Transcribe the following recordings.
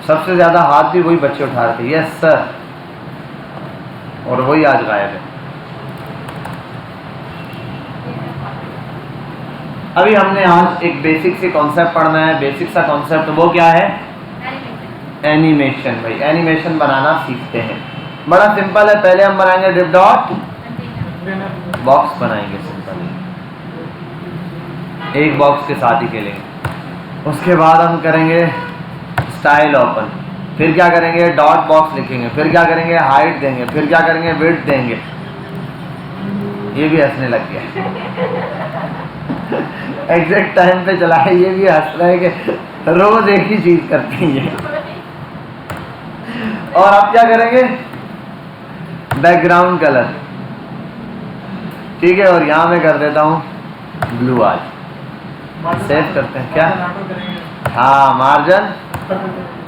सबसे ज़्यादा हाथ भी वही बच्चे उठा रहे थे, यस सर, और वही आज गायब है। अभी हमने आज एक बेसिक से कॉन्सेप्ट पढ़ना है। बेसिक सा कॉन्सेप्ट वो क्या है? एनिमेशन। भाई एनिमेशन बनाना सीखते हैं, बड़ा सिंपल है। पहले हम बनाएंगे डिव डॉट बॉक्स बनाएंगे, सिंपल एक बॉक्स के साथ ही खेलेंगे। उसके बाद हम करेंगे स्टाइल ओपन, फिर क्या करेंगे डॉट बॉक्स लिखेंगे, फिर क्या करेंगे हाइट देंगे, फिर क्या करेंगे विड्थ देंगे। ये भी हंसने लग गया एग्जैक्ट टाइम पे चला है, ये भी हंस रहा है कि रोज एक ही चीज करते हैं। और अब क्या करेंगे बैकग्राउंड कलर, ठीक है। और यहां मैं कर देता हूं ब्लू, आज सेव करते हैं क्या? हाँ मार्जिन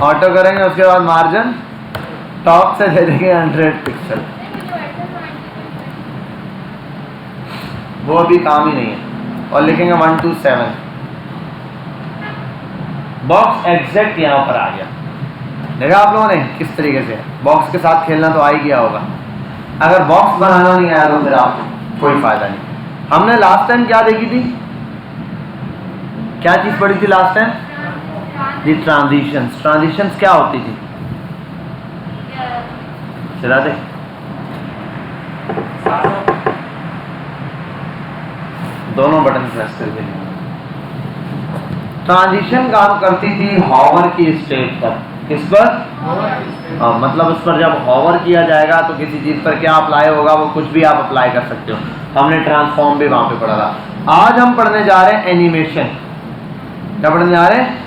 ऑटो करेंगे, उसके बाद मार्जिन टॉप से दे देंगे 100 पिक्सल। वो अभी काम ही नहीं है। और लिखेंगे 1 to 7। बॉक्स एग्जैक्ट यहां पर आ गया। देखा आप लोगों ने किस तरीके से बॉक्स के साथ खेलना तो आ ही गया होगा। अगर बॉक्स बनाना नहीं आया तो फिर आप कोई फायदा नहीं। हमने लास्ट टाइम क्या देखी थी, क्या चीज पढ़ी थी लास्ट टाइम? जी ट्रांजिशंस। ट्रांजिशंस क्या होती थी? चला दे दोनों बटन प्रेस करके। ट्रांजिशन काम करती थी हॉवर की स्टेट पर। किस पर? मतलब उस पर जब हॉवर किया जाएगा तो किसी चीज पर क्या अप्लाई होगा, वो कुछ भी आप अप्लाई कर सकते हो। हमने ट्रांसफॉर्म भी वहां पे पढ़ा था। आज हम पढ़ने जा रहे हैं एनिमेशन। क्या पढ़ने जा रहे हैं?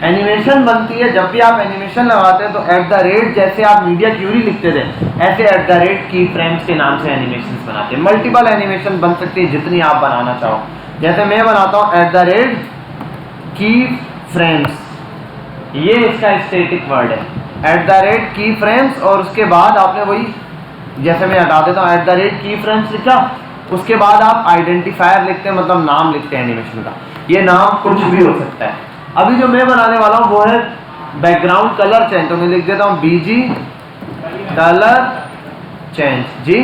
एनिमेशन बनती है जब भी आप एनिमेशन लगाते हैं तो एट द रेट, जैसे आप मीडिया क्यूरी लिखते थे ऐसे एट द रेट की फ्रेम्स के नाम से एनिमेशन बनाते हैं। मल्टीपल एनिमेशन बन सकती है जितनी आप बनाना चाहो। जैसे मैं बनाता हूँ एट द रेट की फ्रेम्स, ये इसका स्टैटिक वर्ड है एट द रेट की फ्रेम्स। और उसके बाद आपने वही, जैसे मैं हटा देता हूँ एट द रेट की फ्रेम्स लिखा, उसके बाद आप आइडेंटिफायर लिखते हैं, मतलब नाम लिखते हैं एनिमेशन का। ये नाम कुछ भी हो सकता है। अभी जो मैं बनाने वाला हूँ वो है बैकग्राउंड कलर चेंज। तो मैं लिख देता हूँ बीजी कलर चेंज। जी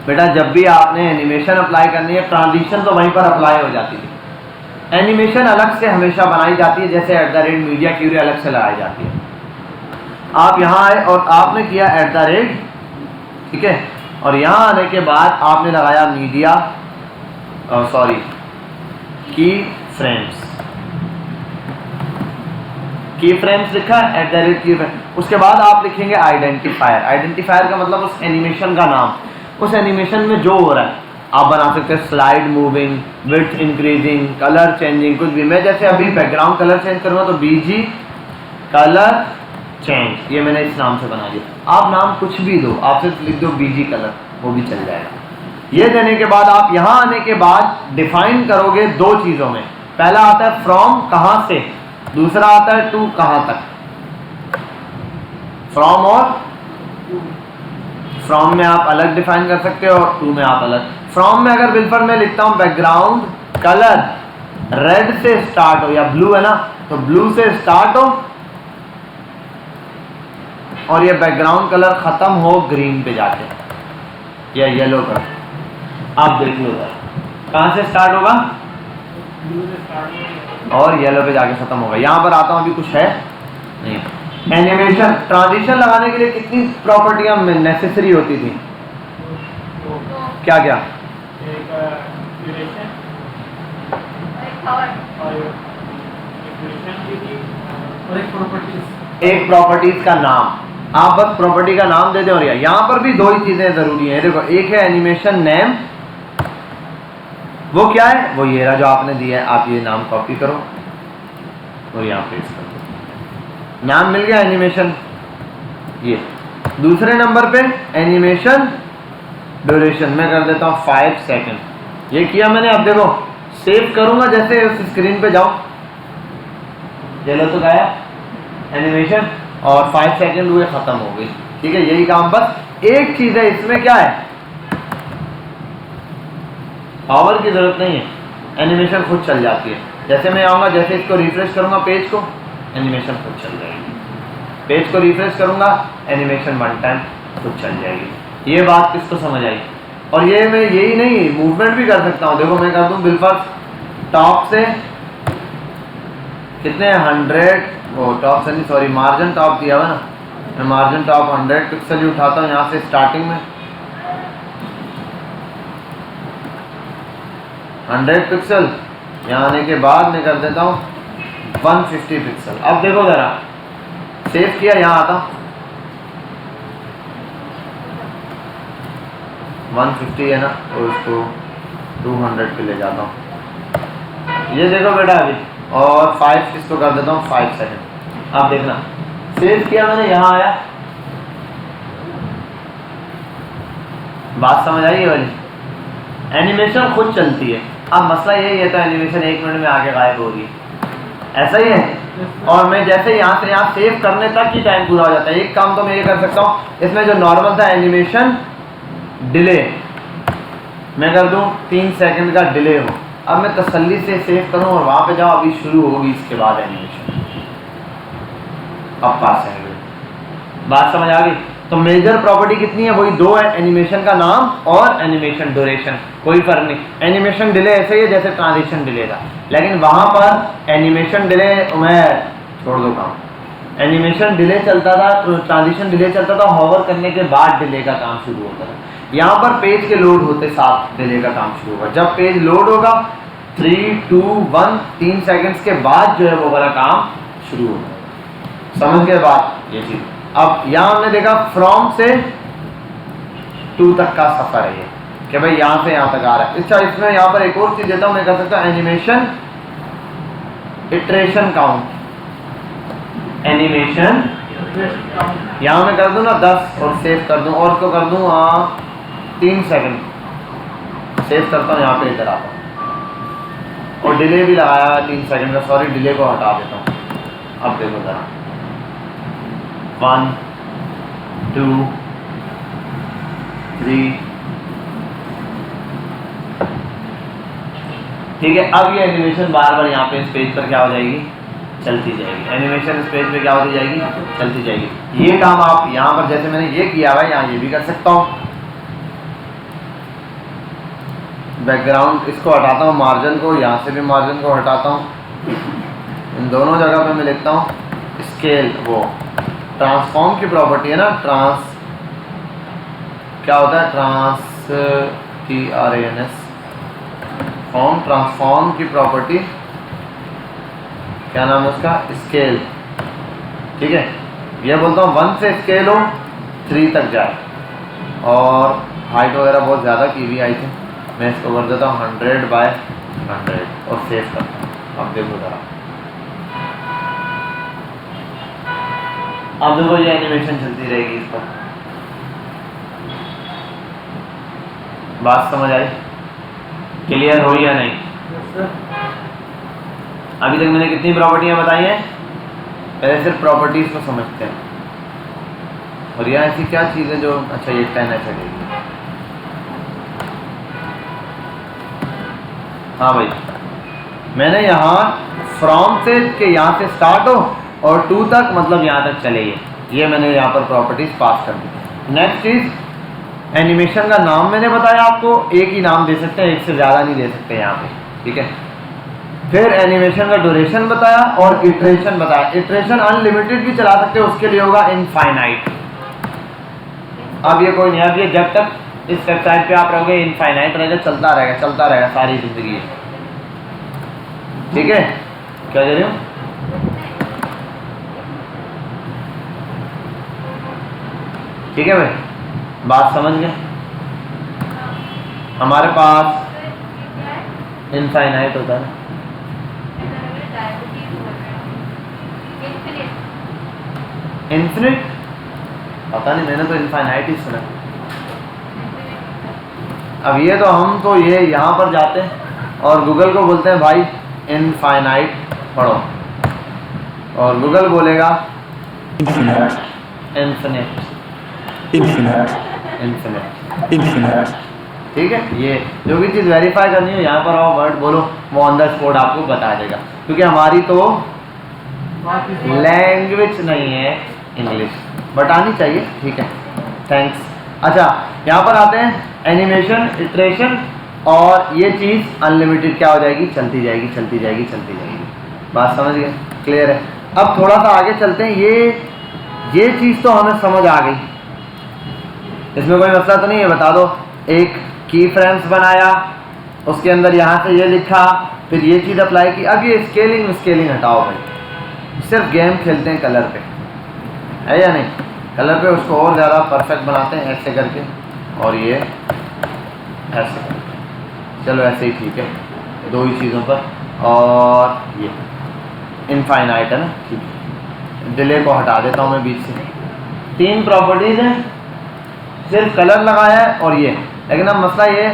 बेटा जब भी आपने एनिमेशन अप्लाई करनी है, ट्रांजिशन तो वहीं पर अप्लाई हो जाती है। एनिमेशन अलग से हमेशा बनाई जाती है, जैसे at the rate media query अलग से लगाई जाती है। आप यहाँ आए और आपने किया एट द रेट, ठीक है, और यहाँ आने के बाद आपने लगाया मीडिया सॉरी की फ्रेम्स। की फ्रेम्स लिखा एट द रेट की फ्रेम्स। उसके बाद आप लिखेंगे आइडेंटिफायर। आइडेंटिफायर का मतलब उस एनिमेशन का नाम, उस एनिमेशन में जो हो रहा है। आप बना सकते हैं slide moving, width increasing, colour changing, कुछ भी। मैं जैसे अभी बैकग्राउंड कलर चेंज करूँगा तो बीजी कलर चेंज, ये मैंने इस नाम से बना दिया। आप नाम कुछ भी दो, आप सिर्फ लिख दो बीजी कलर, वो भी चल जाएगा। ये देने के बाद आप यहाँ आने के बाद डिफाइन करोगे दो चीज़ों में। पहला आता है फ्रॉम, कहाँ से, दूसरा आता है टू, कहाँ तक। फ्रॉम और फ्रॉम में आप अलग डिफाइन कर सकते हो और टू में आप अलग। फ्रॉम में अगर बिल्कुल मैं लिखता हूँ बैकग्राउंड कलर रेड से स्टार्ट हो, या ब्लू है ना, तो ब्लू से स्टार्ट हो और ये बैकग्राउंड कलर खत्म हो ग्रीन पे जाके या येलो पर। आप देख लो कहाँ से स्टार्ट होगा और येलो पे जाके खत्म होगा। यहाँ पर आता हूँ, अभी कुछ है नहीं। एनिमेशन ट्रांजिशन लगाने के लिए कितनी प्रॉपर्टियां नेसेसरी होती थी? क्या क्या? एक प्रॉपर्टीज का नाम। आप बस प्रॉपर्टी का नाम दे दें। और यहाँ पर भी दो ही चीजें जरूरी हैं। देखो, एक है एनिमेशन नेम, वो क्या है, वो ये रहा जो आपने दिया है। आप ये नाम कॉपी करो और यहाँ पेस्ट कर दो, नाम मिल गया एनिमेशन। ये दूसरे नंबर पे एनिमेशन ड्यूरेशन में कर देता हूँ 5 सेकंड। ये किया मैंने। अब देखो सेव करूंगा, जैसे उस स्क्रीन पे जाओ, चलो तो गया एनिमेशन और 5 सेकंड हुए, खत्म हो गई। ठीक है, यही काम। बस एक चीज है इसमें, क्या है, हॉवर की ज़रूरत नहीं है, एनिमेशन खुद चल जाती है। जैसे मैं आऊँगा, जैसे इसको रिफ्रेश करूँगा पेज को, एनिमेशन खुद चल जाएगी। पेज को रिफ्रेश करूँगा, एनिमेशन वन टाइम खुद चल जाएगी। ये बात किसको समझ आई? और ये मैं यही नहीं, मूवमेंट भी कर सकता हूँ। देखो मैं कर दूँ बिल्कुल टॉप से कितने 100, वो टॉप से नहीं सॉरी मार्जिन टॉप दिया हुआ ना, मैं मार्जिन टॉप 100 पिक्सल ही उठाता हूँ यहाँ से स्टार्टिंग में 100 पिक्सल, यहाँ आने के बाद मैं कर देता हूँ 150 पिक्सल। अब देखो ज़रा, सेव किया, यहाँ आता हूँ 150 है ना, और उसको 200 पे ले जाता हूँ। ये देखो बेटा अभी, और 5 इसको कर देता हूँ 5 सेकंड। आप देखना, सेव किया मैंने, यहाँ आया, बात समझ आई वाली? एनिमेशन खुद चलती है। अब मसला यही है तो एनिमेशन 1 मिनट में आगे गायब हो रही है, ऐसा ही है। और मैं जैसे यहाँ से यहाँ सेव करने तक ही टाइम पूरा हो जाता है। एक काम तो मैं ये कर सकता हूँ, इसमें जो नॉर्मल था एनिमेशन डिले, मैं कर दूँ 3 सेकंड का डिले हो। अब मैं तसल्ली से सेव करूँ और वहाँ पे जाओ, अभी शुरू होगी इसके बाद एनिमेशन। अब 5 सेकंड, बात समझ आ गई? तो मेजर प्रॉपर्टी कितनी है? वही 2 है, एनिमेशन का नाम और एनिमेशन ड्यूरेशन। कोई फर्क नहीं, एनिमेशन डिले ऐसे ही है जैसे ट्रांजिशन डिले था, लेकिन वहाँ पर एनिमेशन डिले मैं छोड़ दो काम, एनिमेशन डिले चलता था, ट्रांजिशन डिले चलता था, हॉवर करने के बाद डिले का काम शुरू होता था। यहाँ पर पेज के लोड होते साथ डिले का काम शुरू होगा। जब पेज लोड होगा 3, 2, 1 3 सेकंड्स के बाद जो है वो वाला काम शुरू होगा। समझ के बाद ये चीज। अब यहाँ हमने देखा फ्रॉम से टू तक का सफर है ये, कि भाई यहाँ से यहाँ तक आ रहा है। अच्छा, इसमें यहाँ पर एक और चीज देता हूँ, मैं कर सकता हूँ एनिमेशन इटरेशन काउंट। एनिमेशन यहाँ मैं कर दूँ ना 10 और सेव कर दूँ, और इसको कर दूँ 3 सेकंड, सेव करता हूँ, यहाँ पे इधर आता हूँ और डिले भी लगाया 3 सेकंड का, सॉरी डिले को हटा देता हूँ। अब देखो जरा 1, 2, 3, ठीक है। अब ये एनिमेशन बार बार यहाँ पे इस पेज पर क्या हो जाएगी? चलती जाएगी। एनिमेशन इस पेज पे क्या होती जाएगी? चलती जाएगी। ये काम आप यहाँ पर जैसे मैंने ये किया हुआ है, यहाँ ये भी कर सकता हूँ। बैकग्राउंड इसको हटाता हूँ, मार्जिन को, यहाँ से भी मार्जिन को हटाता हूँ। इन दोनों जगह पे मैं लिखता हूँ स्केल, वो ट्रांसफॉर्म की प्रॉपर्टी है ना, क्या होता है? ट्रांसफॉर्म की प्रॉपर्टी, क्या नाम है उसका? स्केल। ठीक है, ये बोलता हूँ 1 से स्केल हो 3 तक जाए, और हाइट वगैरह बहुत ज़्यादा की हुई आई थी, मैं इसको कर देता हूँ 100/100 और सेव करता हूँ। अब देखो ज़रा, अब देखो ये एनिमेशन चलती रहेगी इस पर। बात समझ आई? क्लियर हो या नहीं? अभी तक मैंने कितनी प्रॉपर्टियां बताई हैं? पहले सिर्फ प्रॉपर्टीज को समझते हैं। और यह ऐसी क्या चीज़ है जो, अच्छा ये 10 ऐसा देगी। हाँ भाई, मैंने यहाँ फ्रॉम से के यहाँ से स्टार्ट हो और 2 तक, मतलब यहाँ तक चले ये मैंने यहाँ पर प्रॉपर्टीज पास कर दी। नेक्स्ट चीज़, एनिमेशन का नाम मैंने बताया आपको, एक ही नाम दे सकते हैं, एक से ज़्यादा नहीं दे सकते यहाँ पे, ठीक है। फिर एनिमेशन का ड्यूरेशन बताया और इटरेशन बताया। इटरेशन अनलिमिटेड भी चला सकते हो, उसके लिए होगा इनफाइनाइट। अब ये कोई नहीं, अब ये जब तक इस वेबसाइट पे आप रहोगे इनफाइनाइट रहेगा, चलता रहेगा सारी जिंदगी, ठीक है। क्या कह रहे हो? ठीक है भाई, बात समझ गए? हमारे पास इनफाइनाइट होता है, इन्फिनिट पता नहीं, मैंने तो इनफाइनाइट ही सुना। अब ये तो हम तो ये यहाँ पर जाते हैं और गूगल को बोलते हैं भाई इनफाइनाइट पढ़ो, और गूगल बोलेगा इन्फिनिट। ठीक है, ये जो भी चीज़ वेरीफाई करनी हो यहाँ पर आओ, वर्ड बोलो, वो ऑन द स्पॉट आपको बता देगा, क्योंकि हमारी तो लैंग्वेज नहीं है इंग्लिश, बट आनी चाहिए। ठीक है, थैंक्स। अच्छा, यहाँ पर आते हैं एनिमेशन, इटरेशन, और ये चीज़ अनलिमिटेड क्या हो जाएगी, चलती जाएगी चलती जाएगी चलती जाएगी। बात समझ गए, क्लियर है। अब थोड़ा सा आगे चलते हैं, ये चीज़ तो हमें समझ आ गई, इसमें कोई मसला तो नहीं है, बता दो। एक की फ्रेम्स बनाया, उसके अंदर यहाँ से ये लिखा, फिर ये चीज़ अप्लाई की। अब ये स्केलिंग हटाओ भाई, सिर्फ गेम खेलते हैं कलर पे, है या नहीं? कलर पे उसको और ज़्यादा परफेक्ट बनाते हैं ऐसे करके, और ये ऐसे करके, चलो ऐसे ही ठीक है, दो ही चीज़ों पर। और ये इनफाइनाइट है ना, ठीक है, डिले को हटा देता हूँ मैं बीच से। 3 प्रॉपर्टीज़ हैं, सिर्फ कलर लगाया है और ये, लेकिन अब मसला ये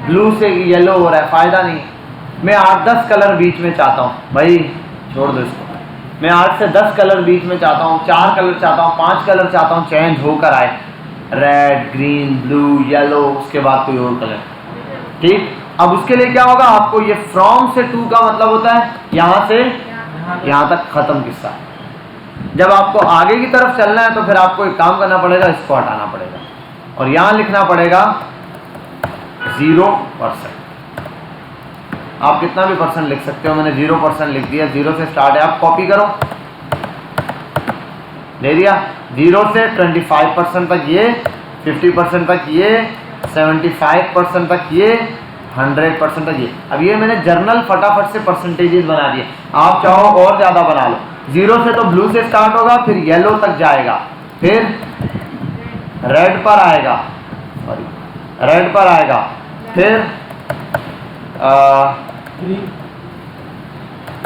ब्लू से येलो हो रहा है, फ़ायदा नहीं। मैं 8-10 कलर बीच में चाहता हूँ भाई, छोड़ दो इसको। मैं 8 से 10 कलर बीच में चाहता हूँ, 4 कलर चाहता हूँ, 5 कलर चाहता हूँ, चेंज होकर आए, रेड, ग्रीन, ब्लू, येलो, उसके बाद कोई और कलर। ठीक, अब उसके लिए क्या होगा, आपको ये फ्रॉम से टू का मतलब होता है यहाँ से यहाँ तक खत्म किस्सा। जब आपको आगे की तरफ चलना है तो फिर आपको एक काम करना पड़ेगा, इसको हटाना पड़ेगा और यहाँ लिखना पड़ेगा 0%। आप कितना भी परसेंट लिख सकते हो, मैंने 0% लिख दिया, 0 से स्टार्ट है, आप कॉपी करो, दे दिया। 0 से 25% तक ये, 50% तक ये, 75% तक ये, 100% तक ये। अब ये मैंने जर्नल फटाफट से परसेंटेजेस बना दिए, आप चाहो और ज़्यादा बना लो। 0 से तो ब्लू से स्टार्ट होगा, फिर येलो तक जाएगा, फिर रेड पर आएगा, सॉरी रेड पर आएगा, फिर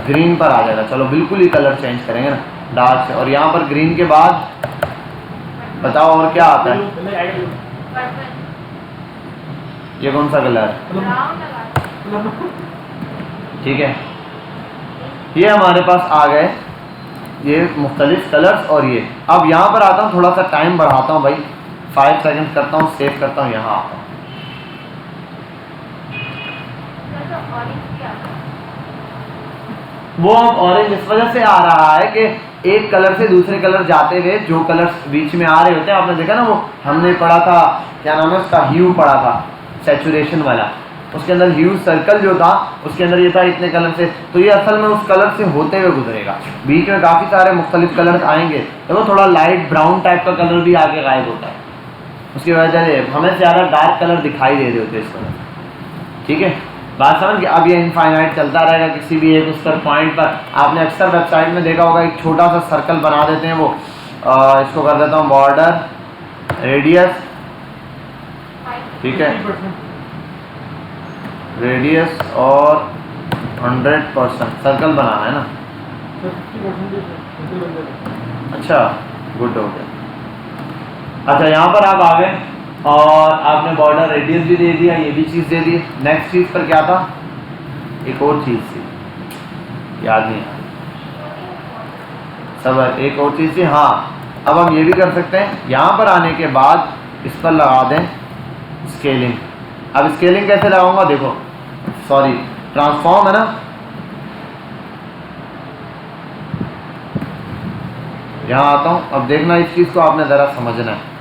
ग्रीन पर आ जाएगा। चलो बिल्कुल ही कलर चेंज करेंगे ना, डार्क से, और यहाँ पर ग्रीन के बाद बताओ और क्या आता है, ये कौन सा कलर है? ठीक है, ये हमारे पास आ गए ये मुख्तलिफ कलर्स। और ये अब यहाँ पर आता हूँ, थोड़ा सा टाइम बढ़ाता हूँ भाई, 5 सेकंड करता हूँ, सेव करता हूँ, यहाँ आता हूँ। वो अब ऑरेंज इस वजह से आ रहा है कि एक कलर से दूसरे कलर जाते हुए जो कलर्स बीच में आ रहे होते हैं, आपने देखा ना, वो हमने पढ़ा था, क्या नाम है उसका, ह्यू पढ़ा था, सैचुरेशन वाला, उसके अंदर ह्यू सर्कल जो था उसके अंदर ये था इतने कलर से, तो ये असल में उस कलर से होते हुए गुजरेगा। बीच में काफ़ी सारे मुख्तलिफ कलर्स आएंगे, तो वो थोड़ा लाइट ब्राउन टाइप का कलर भी आगे गायब होता है, उसकी वजह से हमें ज़्यादा डार्क कलर दिखाई दे रहे होते हैं इस कलर। ठीक है, बात समझ गए। अब ये इनफाइनाइट चलता रहेगा, किसी भी एक उस पर पॉइंट पर आपने अक्सर वेबसाइट में देखा होगा, एक छोटा सा सर्कल बना देते हैं वो, इसको कर देता हूँ बॉर्डर रेडियस, ठीक है, रेडियस और 100% सर्कल बनाना है ना। अच्छा, गुड हो गया। अच्छा, यहाँ पर आप आ गए और आपने बॉर्डर रेडियस भी दे दिया, ये भी चीज़ दे दी। नेक्स्ट चीज़ पर क्या था, एक और चीज़ थी, याद नहीं आ सब, एक और चीज़ थी, हाँ। अब हम ये भी कर सकते हैं, यहाँ पर आने के बाद इस पर लगा दें स्केलिंग। अब स्केलिंग कैसे लगाऊंगा, देखो, सॉरी ट्रांसफॉर्म है ना, यहाँ आता हूँ। अब देखना, इस चीज़ को आपने ज़रा समझना है।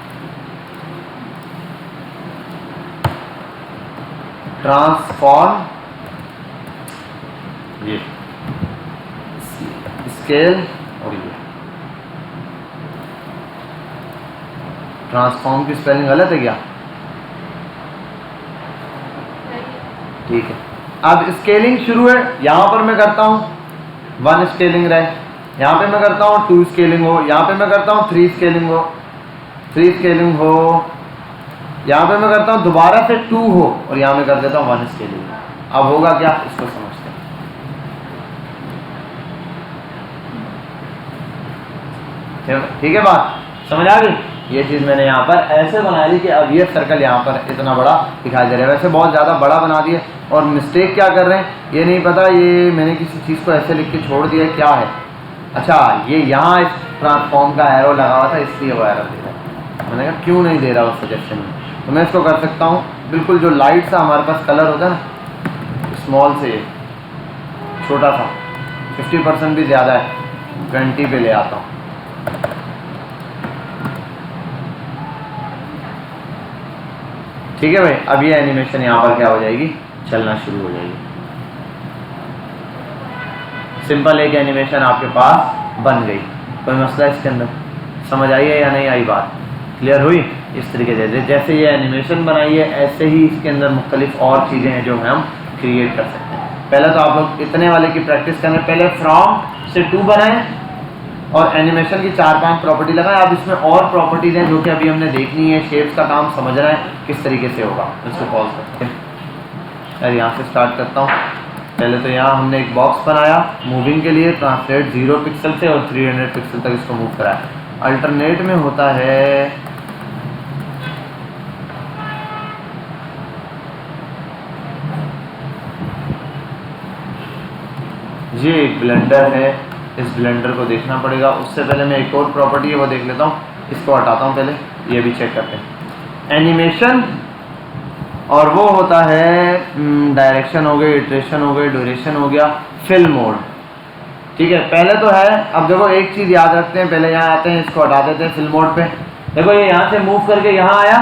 ट्रांसफॉर्म, ये स्केल, और ये ट्रांसफॉर्म की स्पेलिंग गलत है क्या? ठीक है, अब स्केलिंग शुरू है, यहाँ पर मैं करता हूँ 1 स्केलिंग रहे, यहाँ पे मैं करता हूँ 2 स्केलिंग हो, यहाँ पे मैं करता हूँ 3 स्केलिंग हो, 3 स्केलिंग हो, यहाँ पे मैं करता हूँ दोबारा से 2 हो, और यहाँ मैं कर देता हूँ 1 स्केलिंग। अब होगा क्या, इसको समझते हैं। ठीक है, बात समझ आ गई। ये चीज़ मैंने यहाँ पर ऐसे बना ली कि अब ये सर्कल यहाँ पर इतना बड़ा दिखाई दे रहा है, वैसे बहुत ज़्यादा बड़ा बना दिया। और मिस्टेक क्या कर रहे हैं ये नहीं पता, ये मैंने किसी चीज़ को ऐसे लिख के छोड़ दिया, क्या है, अच्छा ये यहाँ इस ट्रांसफॉर्म का एरो लगा हुआ था इसलिए वो एरो दे रहा है। मैंने कहा क्यों नहीं दे रहा उस सजेशन में, तो मैं इसको कर सकता हूँ बिल्कुल जो लाइट सा हमारे पास कलर होता है ना, स्मॉल से छोटा सा, 50% भी ज़्यादा है, 20 पे ले आता हूँ। ठीक है भाई, अब ये एनिमेशन यहाँ पर क्या हो जाएगी, चलना शुरू हो जाएगी। सिंपल एक एनिमेशन आपके पास बन गई। कोई मसला इसके अंदर, समझ आई है या नहीं आई बात, क्लियर हुई? इस तरीके से जैसे ये एनिमेशन बनाई है, ऐसे ही इसके अंदर मुख्तलिफ और चीज़ें हैं जो हम क्रिएट कर सकते हैं। पहले तो आप लोग इतने वाले की प्रैक्टिस करने, पहले फ्रॉम से टू बनाएं और एनिमेशन की 4-5 प्रॉपर्टी लगाएं। अब इसमें और प्रॉपर्टीज़ हैं जो कि अभी हमने देखनी है, शेप्स का काम समझना है किस तरीके से होगा। इसको पॉज करते हैं यार, यहाँ से स्टार्ट करता हूँ। पहले तो यहाँ हमने एक बॉक्स बनाया मूविंग के लिए, ट्रांसलेट 0 पिक्सल से और 300 पिक्सल तक इसको मूव कराया। अल्टरनेट में होता है ये एक ब्लेंडर है, इस ब्लेंडर को देखना पड़ेगा। उससे पहले मैं एक और प्रॉपर्टी है वो देख लेता हूँ, इसको हटाता हूँ पहले, ये भी चेक करते हैं। एनिमेशन और वो होता है डायरेक्शन हो गई, इटरेशन हो गई, ड्यूरेशन हो गया, फिल मोड। ठीक है, पहले तो है, अब देखो एक चीज़ याद रखते हैं, पहले यहाँ आते हैं, इसको हटा देते हैं फिल मोड पे। देखो ये यहाँ से मूव करके यहाँ आया,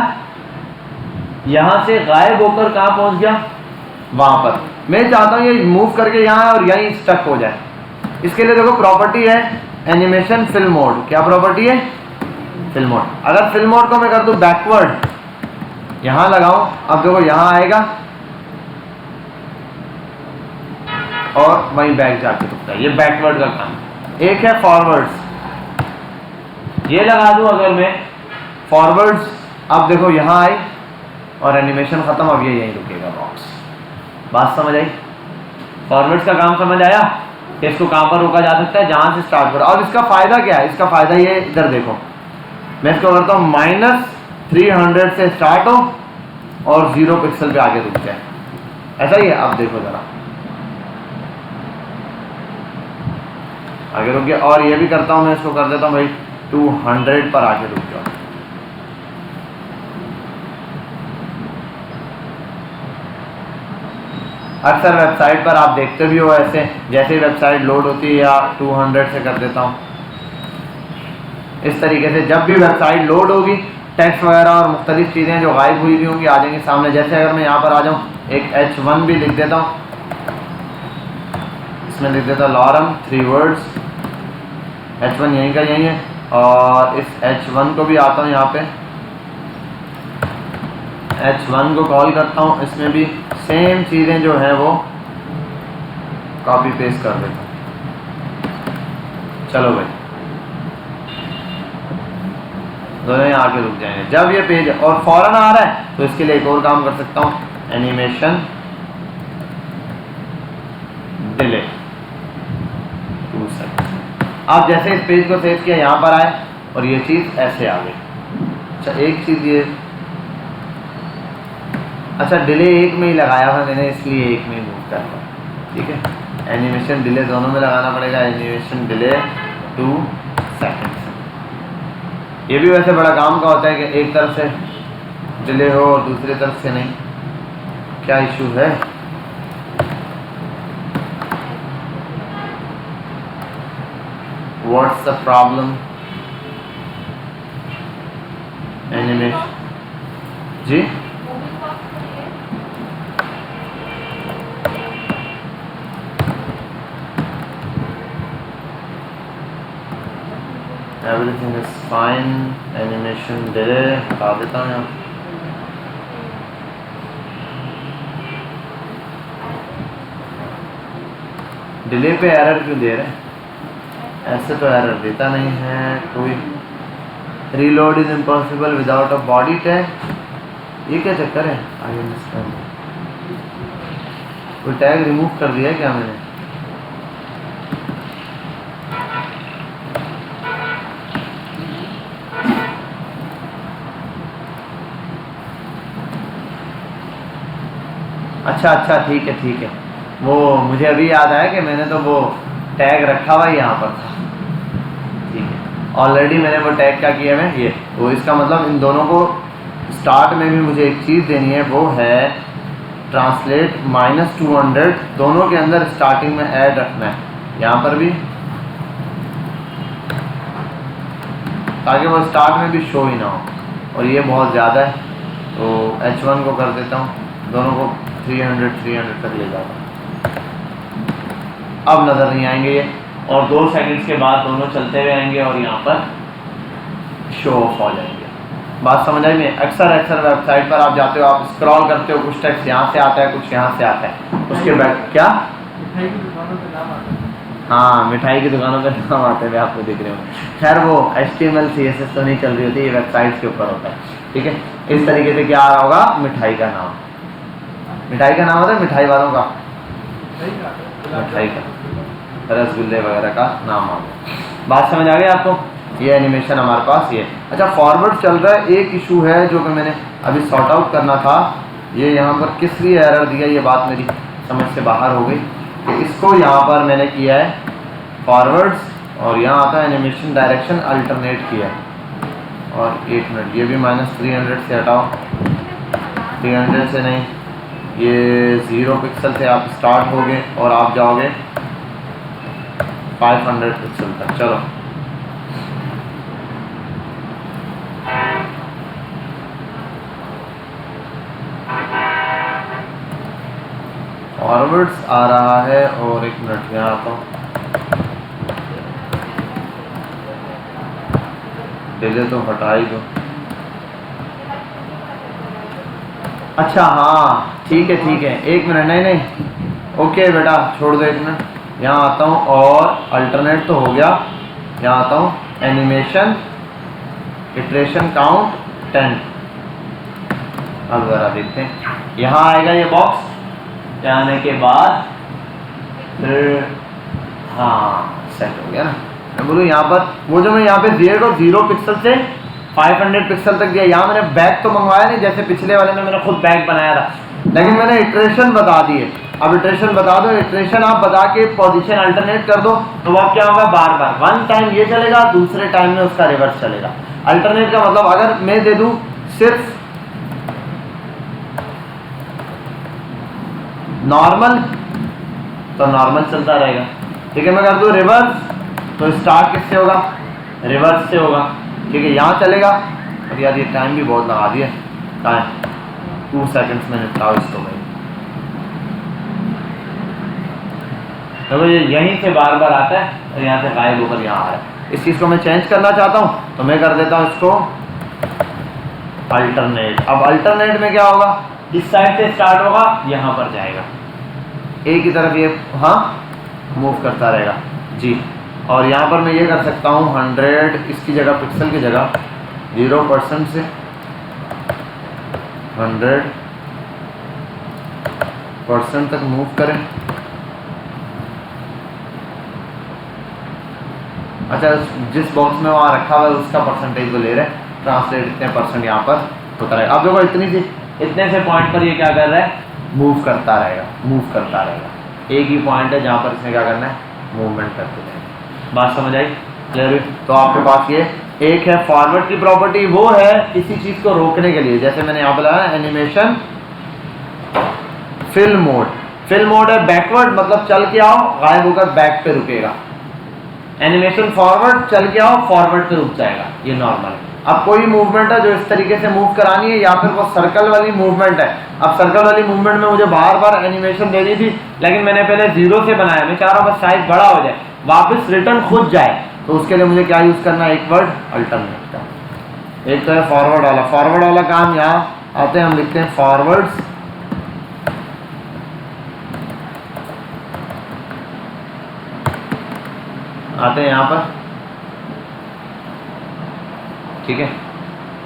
यहाँ से गायब होकर कहाँ पहुँच गया, वहाँ पर। मैं चाहता हूँ ये मूव करके यहाँ और यहीं स्टक हो जाए। इसके लिए देखो प्रॉपर्टी है एनिमेशन फिल मोड। क्या प्रॉपर्टी है? Fill mode. अगर फिल मोड को मैं कर दूँ बैकवर्ड, यहाँ लगाऊं, अब देखो यहाँ आएगा और वहीं बैक जाके रुकता है। ये बैकवर्ड का काम। एक है फॉरवर्ड्स, ये लगा दूं अगर मैं फॉरवर्ड्स, अब देखो यहाँ आई और एनिमेशन खत्म, अब ये यहीं रुकेगा बॉक्स। बात समझ आई? फॉरवर्ड्स का काम समझ आया कि इसको कहाँ पर रोका जा सकता है, जहाँ से स्टार्ट करो। और इसका फ़ायदा क्या है? इसका फ़ायदा ये, इधर देखो, मैं इसको करता हूँ -300 से स्टार्ट हो और 0 पिक्सल पे आगे रुक जाए, ऐसा ही है। अब देखो ज़रा, आगे रुक गया। और ये भी करता हूँ मैं, इसको कर देता हूँ भाई 200 पर आगे रुक जाओ। अक्सर वेबसाइट पर आप देखते भी हो ऐसे, जैसे ही वेबसाइट लोड होती है या 200 से कर देता हूँ। इस तरीके से जब भी वेबसाइट लोड होगी, टेक्स्ट वगैरह और मुख्तलिफ चीज़ें जो गायब हुई भी होंगी आ जाएंगी सामने। जैसे अगर मैं यहाँ पर आ जाऊँ, एक H1 भी लिख देता हूँ, इसमें लिख देता हूँ लॉरम 3 वर्ड्स, H1 यहीं का यहीं है। और इस H1 को भी आता हूँ यहाँ पे, H1 को कॉल करता हूँ, इसमें भी सेम चीज़ें जो हैं वो कॉपी पेस्ट कर देता हूँ। चलो भाई, दोनों यहाँ आके रुक जाएंगे। जब ये पेज और फौरन आ रहा है तो इसके लिए एक और काम कर सकता हूँ, एनिमेशन डिले 2 सेकंड। आप जैसे इस पेज को सेव किया, यहाँ पर आए और ये चीज़ ऐसे आ गई। अच्छा एक चीज़ ये, अच्छा डिले एक में ही लगाया था मैंने, इसलिए एक में ही मूव कर रहा हूँ। ठीक है, एनिमेशन डिले दोनों में लगाना पड़ेगा। Animation delay 2 second. ये भी वैसे बड़ा काम का होता है कि एक तरफ से डिले हो और दूसरी तरफ से नहीं। क्या इशू है? What's the problem? एनिमेशन जी, everything is fine. Animation delay हटा देता हूँ यहाँ। डिले पे एरर क्यों दे रहे हैं? ऐसे तो एरर देता नहीं है कोई। Reload is impossible without a body tag. ये क्या चक्कर है? I understand. कोई टैग रिमूव कर दिया क्या मैंने? अच्छा ठीक है ठीक है। वो मुझे अभी याद आया कि मैंने तो वो टैग रखा हुआ यहाँ पर था। ठीक है, ऑलरेडी मैंने वो टैग क्या किया है, ये तो इसका मतलब इन दोनों को स्टार्ट में भी मुझे एक चीज़ देनी है, वो है ट्रांसलेट -200 दोनों के अंदर स्टार्टिंग में ऐड रखना है, यहाँ पर भी, ताकि वो स्टार्ट में भी शो ही ना हो। और ये बहुत ज़्यादा है तो H1 को कर देता हूँ, दोनों को 300 तक ले जाता हूँ। अब नज़र नहीं आएंगे ये, और 2 सेकंड्स के बाद दोनों चलते हुए आएंगे और यहाँ पर शो ऑफ हो जाएंगे। बात समझ आई में? अक्सर वेबसाइट पर आप जाते हो, आप स्क्रॉल करते हो, कुछ टेक्स्ट यहाँ से आता है, कुछ यहाँ से आता है, उसके बाद क्या, हाँ मिठाई की दुकानों पे नाम आते हैं, आपको दिख रहे हो। खैर वो HTML CSS तो नहीं चल रही होती, ये वेबसाइट्स के ऊपर होता है, ठीक है। इस तरीके से क्या आ रहा होगा, मिठाई का नाम, मिठाई का नाम होता है मिठाई वालों का, मिठाई का, रसगुल्ले वगैरह का नाम आ गया। बात समझ आ गई आपको? ये एनिमेशन हमारे पास ये। अच्छा, फॉरवर्ड चल रहा है, एक इशू है जो कि मैंने अभी सॉर्ट आउट करना था। ये यहाँ पर किस लिए एरर दिया, ये बात मेरी समझ से बाहर हो गई कि इसको यहाँ पर मैंने किया है फॉरवर्ड्स, और यहाँ आता है एनिमेशन डायरेक्शन अल्टरनेट किया है। और 1 मिनट, ये भी -300 से हटाओ, 300 से नहीं, ये 0 पिक्सल से आप स्टार्ट होगे और आप जाओगे 500 पिक्सल तक। चलो फॉरवर्ड्स आ रहा है, और 1 मिनट यहाँ आता हूँ, डिले तो हटा ही दो। अच्छा हाँ ठीक है 1 मिनट, नहीं ओके बेटा छोड़ दो 1 मिनट, यहाँ आता हूँ और अल्टरनेट तो हो गया, यहाँ आता हूँ एनिमेशन इटरेशन काउंट 10। अब ज़रा देखते हैं, यहाँ आएगा ये बॉक्स, आने के बाद फिर हाँ सेट हो गया ना। मैं बोलूँ यहाँ पर वो जो मैं यहाँ पे 0 पिक्सल से 500 पिक्सल तक दिया, यहाँ मैंने बैक तो मंगवाया नहीं जैसे पिछले वाले में मैंने खुद बैक बनाया था, लेकिन मैंने इटरेशन बता दी है। अब इटरेशन बता दो, इटरेशन आप बता के पोजीशन अल्टरनेट कर दो, तो वो क्या होगा, बार बार 1 टाइम ये चलेगा, दूसरे टाइम में उसका रिवर्स चलेगा। अल्टरनेट का मतलब अगर मैं दे दूँ सिर्फ नॉर्मल तो नॉर्मल चलता रहेगा, ठीक है। मैं कर दूँ रिवर्स तो स्टार्ट किससे होगा, रिवर्स से होगा, ठीक है, यहाँ चलेगा। और यार ये टाइम भी बहुत लगा दिया, टाइम 2 सेकंड्स में निपटाओ इसको भाई। तो ये यहीं से बार बार आता है और यहाँ से गायब होकर यहाँ आ रहा है। इस चीज़ को मैं चेंज करना चाहता हूँ तो मैं कर देता हूँ इसको अल्टरनेट। अब अल्टरनेट में क्या होगा, इस साइड से स्टार्ट होगा, यहाँ पर जाएगा, एक ही तरफ ये हाँ मूव करता रहेगा जी। और यहाँ पर मैं ये कर सकता हूँ 100 इसकी जगह, पिक्सल की जगह 0% से 100% तक मूव करें। अच्छा, जिस बॉक्स में वहाँ रखा हुआ है उसका परसेंटेज को ले रहे हैं, ट्रांसलेट इतने % यहाँ पर होता रहेगा। अब देखो इतने से पॉइंट पर ये क्या कर रहा है, मूव करता रहेगा। एक ही पॉइंट है जहाँ पर इसने क्या करना है, मूवमेंट करते रहेगा। बात समझ आई, क्लियर? तो आपके पास ये एक है फॉरवर्ड की प्रॉपर्टी, वो है किसी चीज़ को रोकने के लिए, जैसे मैंने यहाँ बताया एनिमेशन फिल मोड है बैकवर्ड, मतलब चल के आओ गायब होकर बैक पे रुकेगा। एनिमेशन फॉरवर्ड, चल के आओ फॉरवर्ड पे रुक जाएगा, ये नॉर्मल है। अब कोई मूवमेंट है जो इस तरीके से मूव करानी है, या फिर वो सर्कल वाली मूवमेंट है। अब सर्कल वाली मूवमेंट में मुझे बार बार एनिमेशन देनी थी, लेकिन मैंने पहले 0 से बनाया, मैं चाह रहा हूँ बस साइज बड़ा हो जाए, वापस रिटर्न खुद जाए, तो उसके लिए मुझे क्या यूज़ करना है, एक वर्ड अल्टरनेट का। एक तो है फॉरवर्ड वाला काम, यहाँ आते हैं हम लिखते हैं फॉरवर्ड्स, आते हैं यहाँ पर, ठीक है।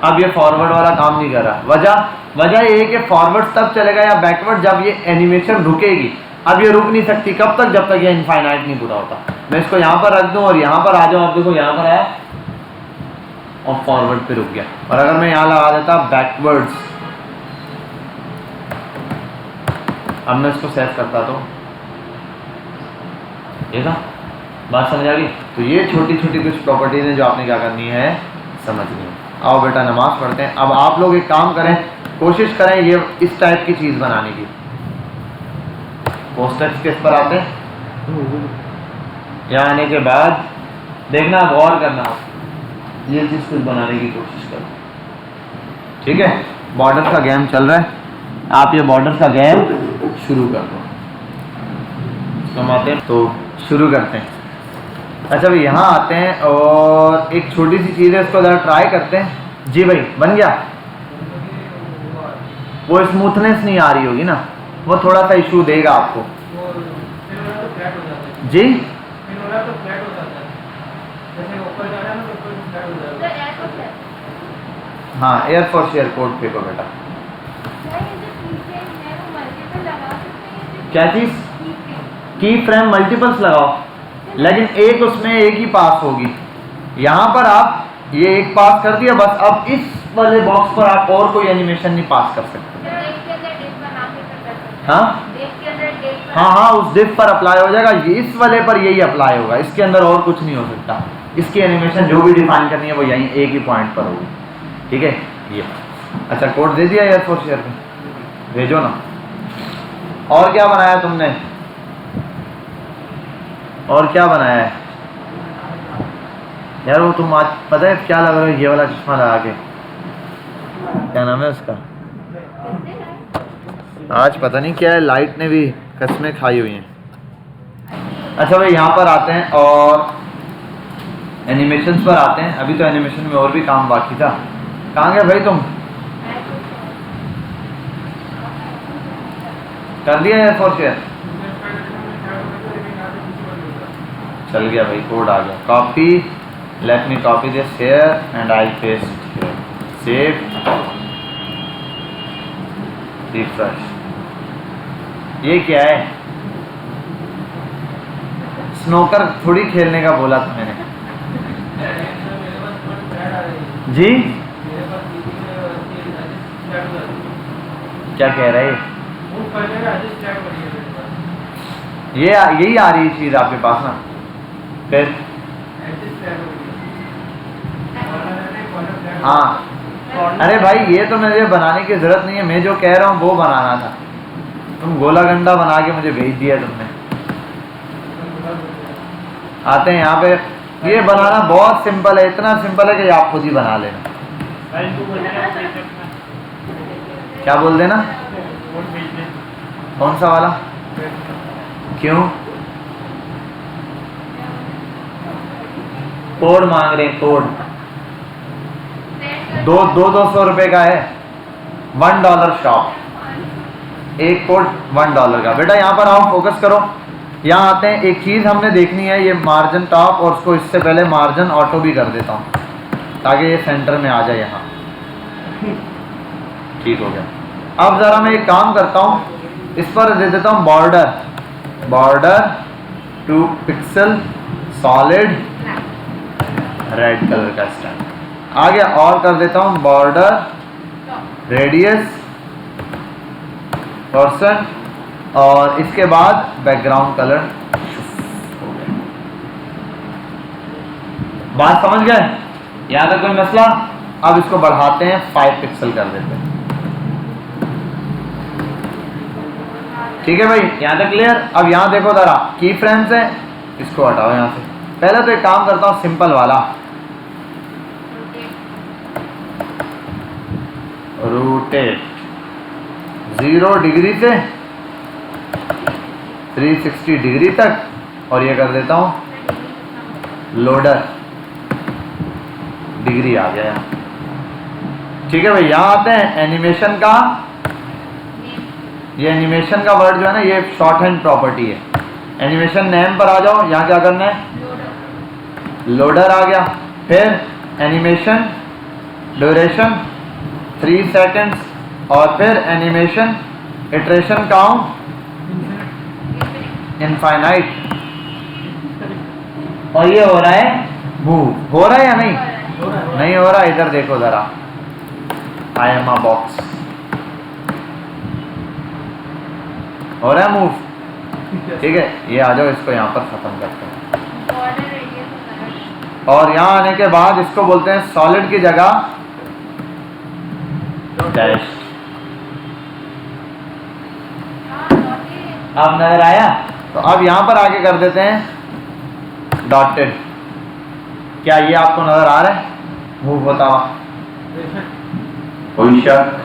अब ये फॉरवर्ड वाला काम नहीं कर रहा, वजह ये है कि फॉरवर्ड तब चलेगा या बैकवर्ड जब ये एनिमेशन रुकेगी। अब ये रुक नहीं सकती, कब तक, जब तक ये इनफाइनाइट नहीं पूरा होता। मैं इसको यहाँ पर रख दूँ और यहाँ पर आ जाऊँ, आप देखो यहाँ पर आया और फॉरवर्ड पे रुक गया। और अगर मैं यहाँ लगा देता बैकवर्ड्स, अब मैं इसको सेव करता तो देखा, बात समझ आ गई। तो ये छोटी छोटी कुछ प्रॉपर्टीज हैं जो आपने क्या करनी है, समझनी है। आओ बेटा नमाज पढ़ते हैं। अब आप लोग एक काम करें, कोशिश करें ये इस टाइप की चीज़ बनाने की। पोस्टर्स किस पर आते हैं, यहाँ आने के बाद देखना, गौर करना, ये चीज़ कुछ बनाने की कोशिश करो, ठीक है। बॉर्डर का गेम चल रहा है, आप ये बॉर्डर का गेम शुरू कर दो। समझते हैं तो शुरू करते हैं। अच्छा भाई यहाँ आते हैं और एक छोटी सी चीज़ है, इसको ज़रा ट्राई करते हैं। जी भाई बन गया, वो स्मूथनेस नहीं आ रही होगी ना, वो थोड़ा सा इशू देगा आपको। जी हाँ, एयरफोर्स एयरपोर्ट फेंको बेटा। क्या चीज़? की फ्रेम मल्टीपल्स लगाओ, लेकिन एक उसमें एक ही पास होगी। यहाँ पर आप ये एक पास कर दिया बस, अब इस वाले बॉक्स पर आप और कोई एनिमेशन नहीं पास कर सकते। हाँ हाँ हाँ, उस डिफ पर अप्लाई हो जाएगा, ये इस वाले पर यही अप्लाई होगा, इसके अंदर और कुछ नहीं हो सकता। इसकी एनिमेशन जो भी डिफाइन करनी है वो यहीं एक ही पॉइंट पर होगी, ठीक है। ये अच्छा कोड दे दिया एयरफोर्स एयर में, भेजो ना। और क्या बनाया तुमने, और क्या बनाया है यार? वो तुम आज पता है क्या लग रहा है, ये वाला चश्मा लगा के, क्या नाम है उसका, आज पता नहीं क्या है, लाइट ने भी कसमें खाई हुई हैं। अच्छा भाई यहाँ पर आते हैं और एनिमेशंस पर आते हैं। अभी तो एनिमेशन में और भी काम बाकी था। कहाँ गए भाई तुम? कर दिया एयरफोर्स एयर? चल गया भाई, कोड आ गया। Copy, let me copy this here and I paste here, save, refresh. ये क्या है? स्नोकर थोड़ी खेलने का बोला था मैंने। जी क्या कह रहे हैं? ये यही आ रही चीज आपके पास ना? फिर हाँ, अरे भाई ये तो मुझे बनाने की जरूरत नहीं है, मैं जो कह रहा हूँ वो बनाना था। तुम गोला गंडा बना के मुझे भेज दिया तुमने। आते हैं यहाँ पे, ये बनाना बहुत सिंपल है, इतना सिंपल है कि आप खुद ही बना लेना। क्या बोल देना? कौन सा वाला? क्यों कोड मांग रहे हैं? कोड दो रुपए का है, $1 शॉप, एक कोड $1 का। बेटा यहाँ पर आओ, फोकस करो। यहाँ आते हैं, एक चीज़ हमने देखनी है, ये मार्जिन टॉप, और उसको इससे पहले मार्जिन ऑटो भी कर देता हूँ ताकि ये सेंटर में आ जाए यहाँ। ठीक हो गया। अब ज़रा मैं एक काम करता हूँ, इस पर दे देता हूँ border 2 pixel solid red colour का स्टैंड आ गया। और कर देता हूँ बॉर्डर रेडियस % और इसके बाद बैकग्राउंड कलर। बात समझ गए? यहाँ तक कोई मसला? अब इसको बढ़ाते हैं, 5 पिक्सल कर देते हैं। ठीक है भाई, यहाँ तक क्लियर? अब यहाँ देखो जरा, की फ्रेम्स है, इसको हटाओ यहाँ से। पहले तो एक काम करता हूँ सिंपल वाला, रोटेट 0 डिग्री से 360 डिग्री तक, और ये कर देता हूँ लोडर, डिग्री आ गया। ठीक है भाई, यहाँ आते हैं एनिमेशन का। ये एनिमेशन का वर्ड जो है ना, ये शॉर्ट हैंड प्रॉपर्टी है। एनिमेशन नेम पर आ जाओ, यहाँ क्या करना है? लोडर आ गया। फिर एनिमेशन ड्यूरेशन 3 सेकेंड्स, और फिर एनिमेशन इटरेशन काउंट इनफाइनाइट। और ये हो रहा है मूव, हो रहा है या नहीं? नहीं हो रहा। इधर देखो जरा, आई एम अ बॉक्स, हो रहा है मूव। ठीक है, ये आ जाओ, इसको यहाँ पर खत्म करते हैं। और यहाँ आने के बाद इसको बोलते हैं सॉलिड की जगह डैश। अब नजर आया? तो अब यहाँ पर आगे कर देते हैं डॉटेड। क्या ये आपको नजर आ रहा है मूव होता हुआ? कोई शक?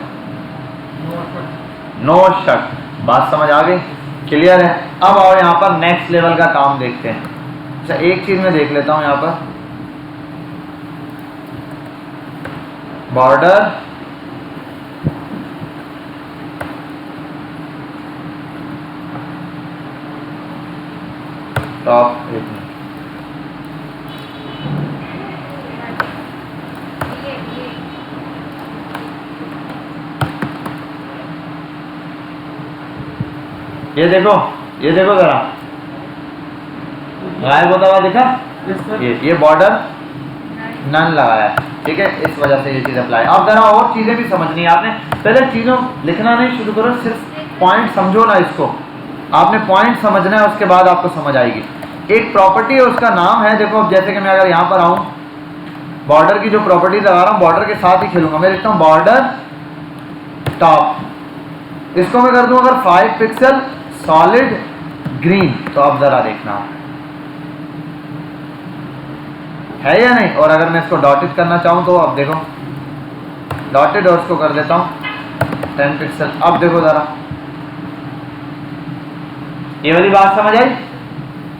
नो शक। बात समझ आ गई? क्लियर है? अब आओ यहाँ पर नेक्स्ट लेवल का काम देखते हैं। अच्छा, एक चीज मैं देख लेता हूँ यहाँ पर, बॉर्डर टॉप, ये देखो जरा गायब होता हुआ दिखा? ये बॉर्डर नन लगाया है, ठीक है, इस वजह से ये चीज अप्लाई। अब जरा और चीजें भी समझनी है आपने। पहले चीजों लिखना नहीं शुरू करो, सिर्फ पॉइंट समझो ना इसको। आपने पॉइंट समझना है, उसके बाद आपको समझ आएगी। एक प्रॉपर्टी है, उसका नाम है, देखो अब जैसे कि मैं अगर यहाँ पर आऊँ, बॉर्डर की जो प्रॉपर्टी लगा रहा हूँ, बॉर्डर के साथ ही खेलूंगा। मैं लिखता हूँ बॉर्डर टॉप। इसको मैं कर दूं अगर 5 पिक्सल सॉलिड ग्रीन, तो अब जरा देखना है या नहीं। और अगर मैं इसको डॉटेड करना चाहूँ तो अब देखो डॉटेड, और इसको कर देता हूँ 10 पिक्सल। अब देखो जरा, ये वाली बात समझ आई?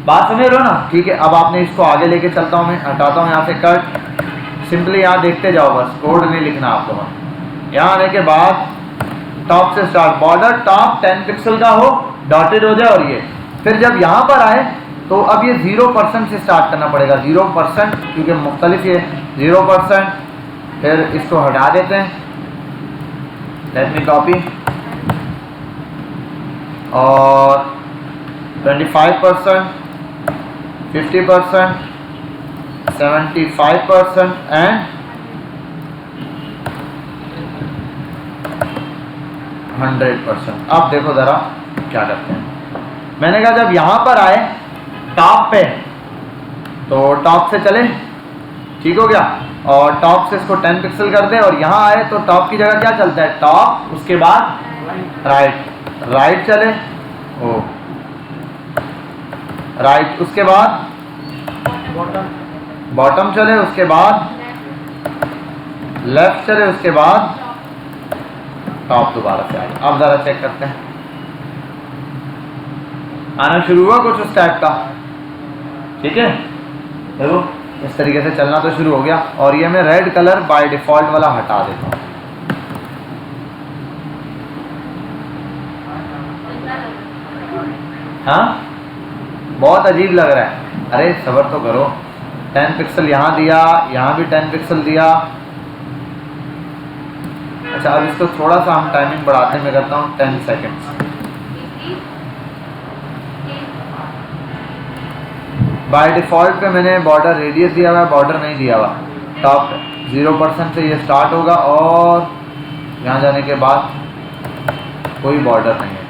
बात समझ रहे हो ना? ठीक है, अब आपने इसको आगे लेके चलता हूँ, मैं हटाता हूँ यहाँ से कट। सिंपली यहाँ देखते जाओ, बस कोड नहीं लिखना आपको। बस यहाँ आने के बाद टॉप से स्टार्ट, बॉर्डर टॉप 10 पिक्सल का हो, डॉटेड हो जाए। और ये फिर जब यहाँ पर आए तो अब ये 0% से स्टार्ट करना पड़ेगा, 0%, क्योंकि मुख्तलिफ ये 0%। फिर इसको हटा देते हैं, लेट मी कॉपी, और 25%, 50%, 75% एंड 100%। अब देखो ज़रा क्या करते हैं। मैंने कहा जब यहाँ पर आए टॉप पे, तो टॉप से चले, ठीक हो गया, और टॉप से इसको 10 पिक्सल कर दे। और यहाँ आए तो टॉप की जगह क्या चलता है? टॉप, उसके बाद राइट चले, ओ राइट, उसके बाद बॉटम चले, उसके बाद लेफ्ट चले, उसके बाद टॉप दोबारा से आए। अब जरा चेक करते हैं, आना शुरू हुआ कुछ उस टाइप का, ठीक है। देखो इस तरीके से चलना तो शुरू हो गया। और ये मैं रेड कलर बाय डिफॉल्ट वाला हटा देता हूँ। हाँ, बहुत अजीब लग रहा है। अरे सब्र तो करो। 10 पिक्सल यहाँ दिया, यहाँ भी 10 पिक्सल दिया। अच्छा, अब इसको थोड़ा सा हम टाइमिंग बढ़ाते हैं, मैं करता हूँ 10 सेकेंड्स। बाय डिफ़ॉल्ट पे मैंने बॉर्डर रेडियस दिया हुआ है, बॉर्डर नहीं दिया हुआ। टॉप 0% से ये स्टार्ट होगा और यहाँ जाने के बाद कोई बॉर्डर नहीं है।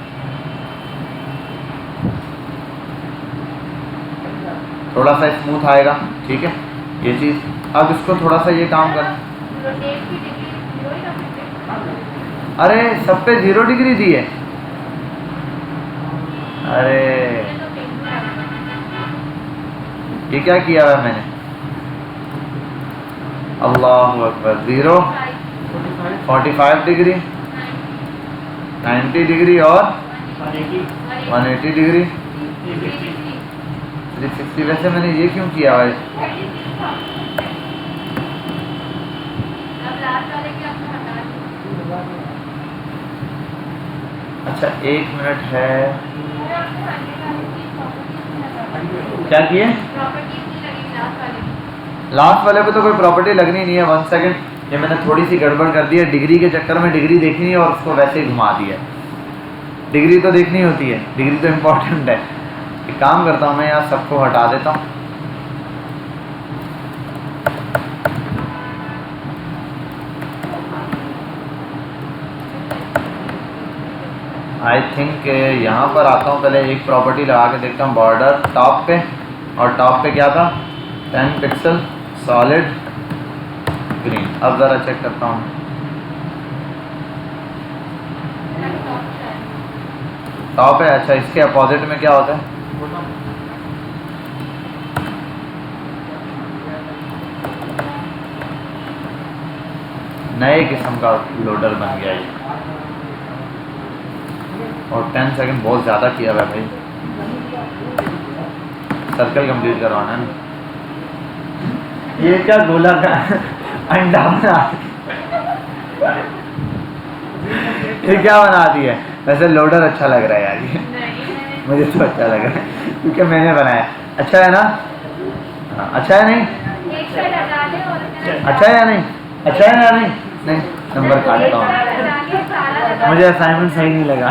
थोड़ा सा स्मूथ आएगा, ठीक है ये चीज़। अब इसको थोड़ा सा ये काम कर, अरे सब पे 0 डिग्री दी है। अरे ये क्या किया है मैंने? अल्लाहु अकबर। 0, 45 डिग्री, 90 डिग्री और 180 डिग्री, 360। वैसे मैंने ये क्यों किया है? अच्छा 1 मिनट है, क्या किए? लास्ट वाले पे तो कोई प्रॉपर्टी लगनी नहीं है। 1 सेकंड, ये मैंने थोड़ी सी गड़बड़ कर दी है। डिग्री के चक्कर में डिग्री देखनी है और उसको वैसे ही घुमा दिया। डिग्री तो देखनी होती है, डिग्री तो इम्पोर्टेंट है। एक काम करता हूँ मैं, यहाँ सबको हटा देता हूँ। आई थिंक यहाँ पर आता हूँ, पहले एक प्रॉपर्टी लगा के देखता हूँ बॉर्डर टॉप पे। और टॉप पे क्या था? 10 पिक्सल सॉलिड ग्रीन। अब ज़रा चेक करता हूँ, टॉप है। अच्छा, इसके अपोजिट में क्या होता है? नए किस्म का लोडर बन गया ये। और 10 सेकंड बहुत ज़्यादा किया हुआ है भाई। सर्कल कंप्लीट करवाना है ना। ये क्या गोला का अंडा बना, ये क्या बना दिया? वैसे लोडर अच्छा लग रहा है यार ये, मुझे तो अच्छा लग रहा है क्योंकि मैंने बनाया। अच्छा है ना? हाँ, अच्छा है नहीं? अच्छा है या नहीं? अच्छा है या नहीं? नहीं, नंबर काटता हूँ, मुझे असाइनमेंट सही नहीं लगा।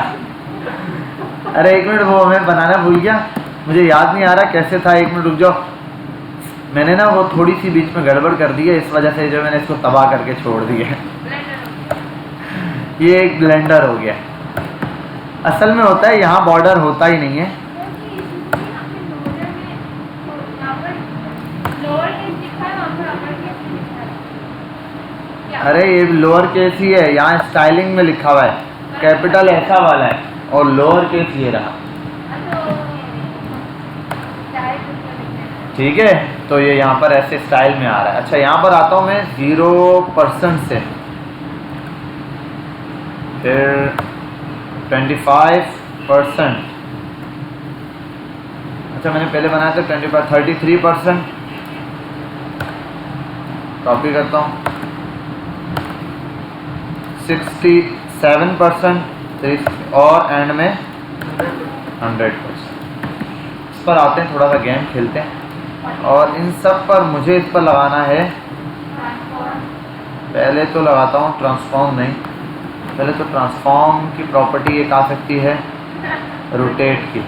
अरे एक मिनट, वो मैं बनाना भूल गया, मुझे याद नहीं आ रहा कैसे था। एक मिनट रुक जाओ, मैंने ना वो थोड़ी सी बीच में गड़बड़ कर दी है, इस वजह से जो मैंने इसको तबाह करके छोड़ दिया है। ये एक ब्लेंडर हो गया। असल में होता है यहाँ बॉर्डर होता ही नहीं है। अरे ये लोअर केस ही है, यहाँ स्टाइलिंग में लिखा हुआ है, कैपिटल ऐसा वाला है और लोअर केस ये रहा। ठीक है, तो ये यहाँ पर ऐसे स्टाइल में आ रहा है। अच्छा, यहाँ पर आता हूँ मैं 0% से, फिर 25%। अच्छा, मैंने पहले बनाया था 33%। कॉपी करता हूँ 67% और एंड में 100%। इस पर आते हैं, थोड़ा सा गेम खेलते हैं। और इन सब पर मुझे इस पर लगाना है, पहले तो लगाता हूँ ट्रांसफॉर्म, नहीं पहले तो ट्रांसफॉर्म की प्रॉपर्टी एक आ सकती है रोटेट की।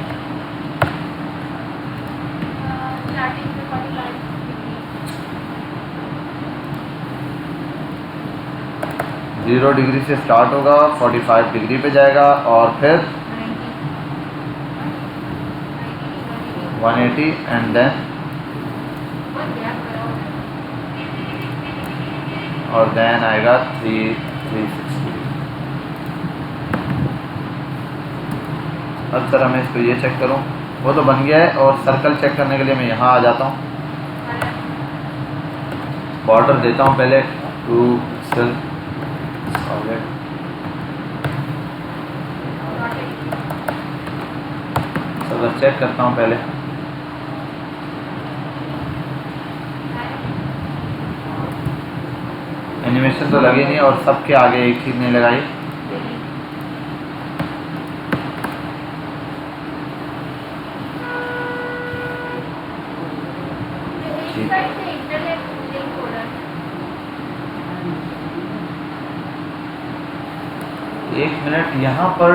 जीरो डिग्री से स्टार्ट होगा, 45 डिग्री पे जाएगा और फिर 180 एंड देन और देन आएगा 360। अब सर मैं इसको ये चेक करूं, वो तो बन गया है। और सर्कल चेक करने के लिए मैं यहाँ आ जाता हूँ, बॉर्डर देता हूँ पहले 2 पिक्सल सॉलिड, सब चेक करता हूँ पहले। एनिमेशन तो लगी नहीं और सबके आगे एक चीज़ नहीं लगाई। एक मिनट, यहाँ पर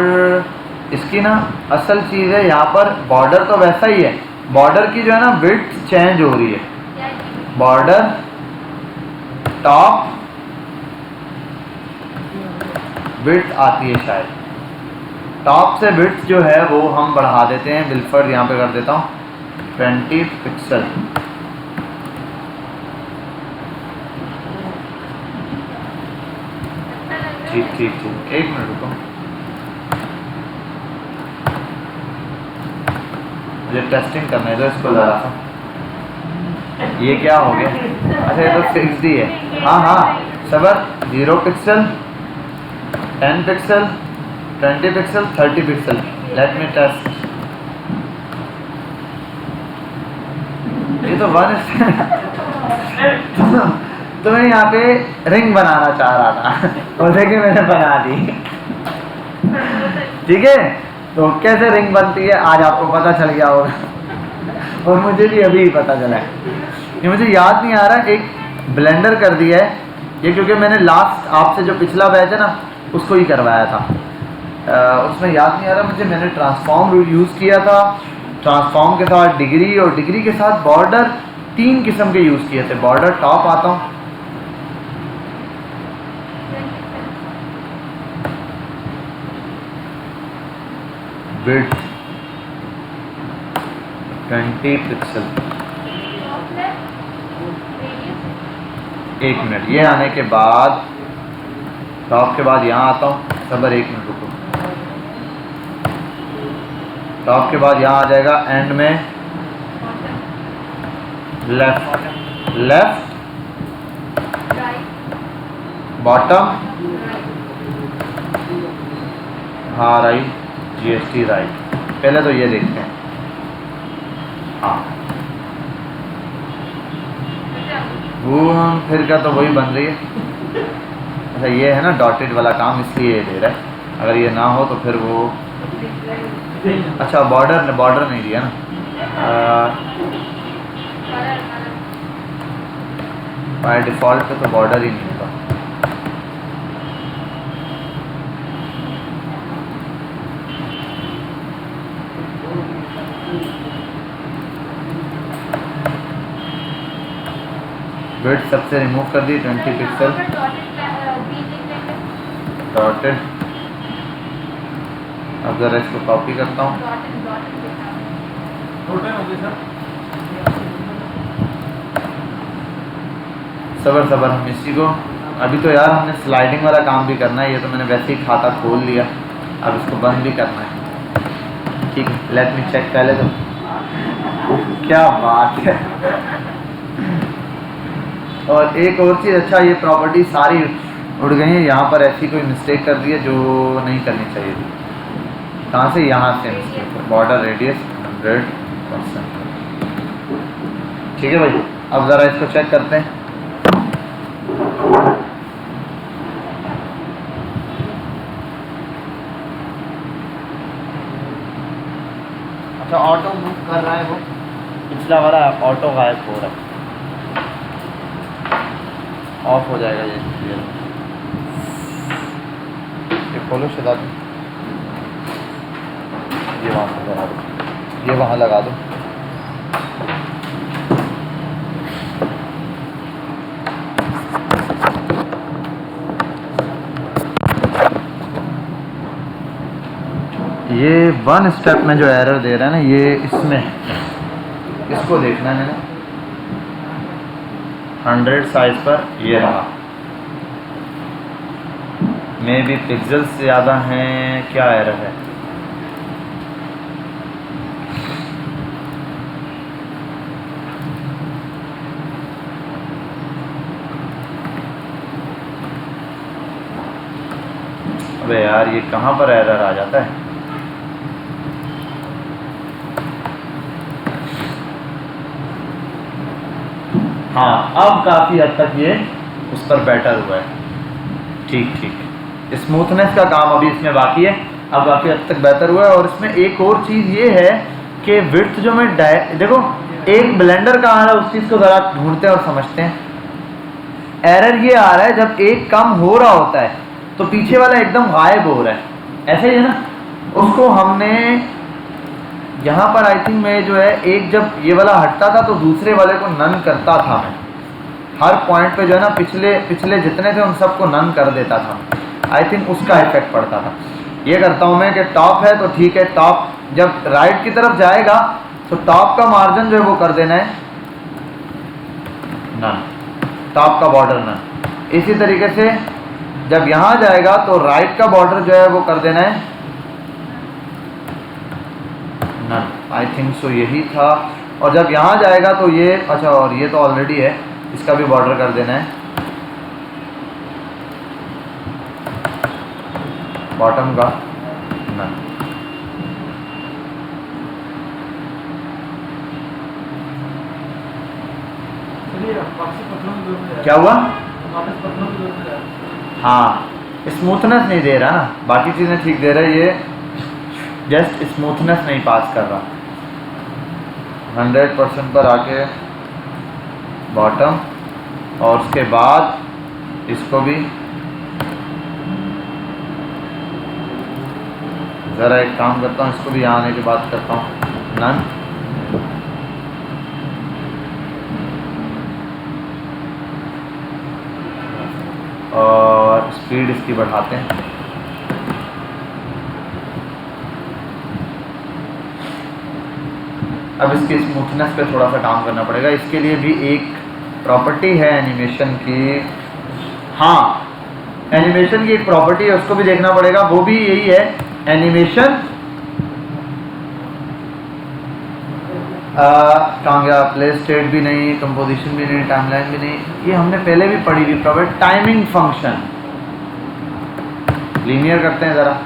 इसकी ना असल चीज़ है, यहाँ पर बॉर्डर तो वैसा ही है, बॉर्डर की जो है ना विड्थ चेंज हो रही है। बॉर्डर टॉप विड्थ आती है शायद, टॉप से विड्थ जो है वो हम बढ़ा देते हैं। विल्फर्ड यहाँ पे कर देता हूँ 20 पिक्सल। ठीक ठीक ठीक, एक मिनट रुको, मुझे टेस्टिंग करने दो इसको ज़रा सा। ये क्या हो गया? अच्छा, ये तो फिक्स्ड ही है। हाँ हाँ सबर, 0 pixel, 10 pixel, 20 pixel, 30 pixel. Let me test. ये तो 1 तो मैं यहाँ पे रिंग बनाना चाह रहा था और देखिए मैंने बना दी। ठीक है, तो कैसे रिंग बनती है आज आपको पता चल गया होगा और मुझे भी अभी पता चला है। ये मुझे याद नहीं आ रहा, एक ब्लेंडर कर दिया है ये, क्योंकि मैंने लास्ट आपसे जो पिछला बैच है ना उसको ही करवाया था। उसमें याद नहीं आ रहा मुझे, मैंने ट्रांसफॉर्म यूज़ किया था, ट्रांसफॉर्म के साथ डिग्री और डिग्री के साथ बॉर्डर, 3 किस्म के यूज़ किए थे। बॉर्डर टॉप आता हूँ, विड्थ 20 पिक्सल। एक मिनट, ये आने के बाद टॉप के बाद यहाँ आता हूँ। सबर एक मिनट रुको, टॉप के बाद यहाँ आ जाएगा एंड में लेफ्ट बॉटम, हाँ राइट, GST राइट। पहले तो ये देखते हैं। हाँ घूम फिर का तो वही बन रही है। अच्छा ये है ना डॉटेड वाला काम, इसलिए ये दे रहा है। अगर ये ना हो तो फिर वो, अच्छा बॉर्डर नहीं दिया ना। बाय डिफ़ॉल्ट पे तो बॉर्डर ही नहीं होगा। विड्थ सबसे रिमूव कर दी 20 पिक्सल डॉटेड। अब जरा इसको कॉपी करता हूँ। सबर हम इसी को, अभी तो यार हमने स्लाइडिंग वाला काम भी करना है। ये तो मैंने वैसे ही खाता खोल लिया, अब इसको बंद भी करना है। ठीक है, लेट मी चेक पहले तो। क्या बात है। और एक और चीज़, अच्छा ये प्रॉपर्टी सारी उड़ गई है। यहाँ पर ऐसी कोई मिस्टेक कर दी है जो नहीं करनी चाहिए थी। कहाँ से? यहाँ से मिस्टेक। Border radius 100%। ठीक है भाई, अब ज़रा इसको चेक करते हैं। अच्छा ऑटो मूव कर रहा है, वो पिछला वाला ऑटो गायब हो रहा है, ऑफ हो जाएगा ये खोलो सदा दो, ये वहाँ से लगा दो, ये वहाँ लगा दो। ये वन स्टेप में जो एरर दे रहा है ना, ये इसमें, इसको देखना है मैंने 100 साइज पर ये रहा। मे भी पिक्सेल्स ज़्यादा हैं, क्या एरर है? अबे यार ये कहाँ पर एरर आ जाता है? हाँ अब काफ़ी हद तक ये उस पर बेटर हुआ है। ठीक, स्मूथनेस का काम अभी इसमें बाकी है, अब काफ़ी हद तक बेहतर हुआ है। और इसमें एक और चीज़ ये है कि विड्थ जो मैं देखो, एक ब्लेंडर का आ रहा है, उस चीज़ को ज़रा ढूंढते हैं और समझते हैं। एरर ये आ रहा है जब एक कम हो रहा होता है तो पीछे वाला एकदम गायब हो रहा है, ऐसे ही है ना। उसको हमने यहाँ पर आई थिंक मैं जो है, एक जब ये वाला हटता था तो दूसरे वाले को नन करता था मैं, हर पॉइंट पे जो है ना पिछले जितने थे उन सबको नन कर देता था। आई थिंक उसका इफेक्ट पड़ता था। ये करता हूँ मैं कि टॉप है तो ठीक है, टॉप जब राइट की तरफ जाएगा तो टॉप का मार्जिन जो है वो कर देना है नन, टॉप का बॉर्डर नन। इसी तरीके से जब यहाँ जाएगा तो राइट का बॉर्डर जो है वो कर देना है नन। आई थिंक सो यही था। और जब यहाँ जाएगा तो ये, अच्छा और ये तो ऑलरेडी है, इसका भी बॉर्डर कर देना है बॉटम का नन। क्या हुआ? हाँ स्मूथनेस नहीं दे रहा ना, बाकी चीज़ें ठीक दे रहा है, ये जस्ट स्मूथनेस नहीं पास कर रहा। 100% पर आके बॉटम, और उसके बाद इसको भी ज़रा एक काम करता हूँ, इसको भी यहाँ आने के बाद करता हूँ नन। और स्पीड इसकी बढ़ाते हैं। अब इसकी स्मूथनेस पे थोड़ा सा काम करना पड़ेगा। इसके लिए भी एक प्रॉपर्टी है एनिमेशन की, हाँ एनिमेशन की एक प्रॉपर्टी है, उसको भी देखना पड़ेगा। वो भी यही है, एनिमेशन कहाँ गया, प्ले स्टेट भी नहीं, कंपोजिशन भी नहीं, टाइमलाइन भी नहीं, ये हमने पहले भी पढ़ी हुई। प्रोवाइड टाइमिंग फंक्शन, लीनियर करते हैं ज़रा।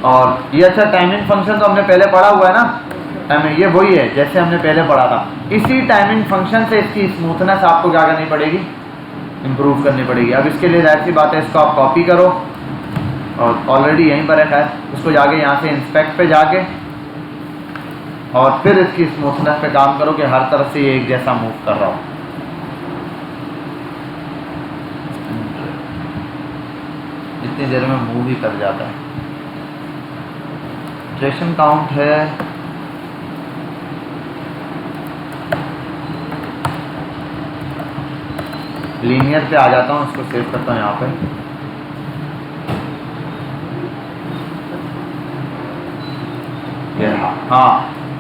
और ये अच्छा टाइमिंग फंक्शन तो हमने पहले पढ़ा हुआ है ना, टाइमिंग ये वही है जैसे हमने पहले पढ़ा था। इसी टाइमिंग फंक्शन से इसकी स्मूथनेस आपको क्या करनी पड़ेगी, इम्प्रूव करनी पड़ेगी। अब इसके लिए जाहिर सी बात है, इसको आप कॉपी करो और ऑलरेडी यहीं पर है, उसको जाके यहाँ से इंस्पेक्ट पे जाके और फिर इसकी स्मूथनेस पे काम करो कि हर तरफ से ये एक जैसा मूव कर रहा हो। इतनी देर में मूव ही कर जाता है। ट्रेशन काउंट है लीनियर पे आ जाता हूँ, इसको सेव करता हूँ यहाँ पे। हाँ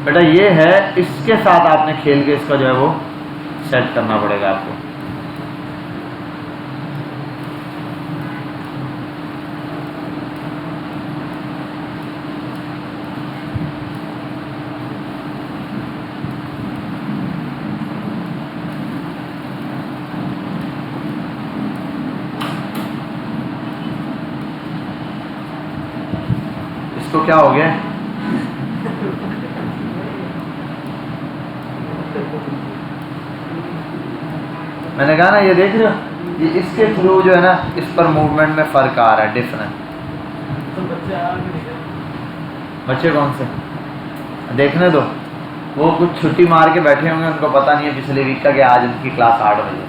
बेटा ये है, इसके साथ आपने खेल के इसका जो है वो सेट करना पड़ेगा आपको। इसको क्या हो गया, मैंने कहा ना, ये देख रहे हो, ये इसके थ्रू जो है ना, इस पर मूवमेंट में फ़र्क आ रहा है, डिफरेंट। तो बच्चे कौन से देखने दो, वो कुछ छुट्टी मार के बैठे होंगे, उनको पता नहीं है पिछले वीक का कि आज उनकी क्लास 8 बजे।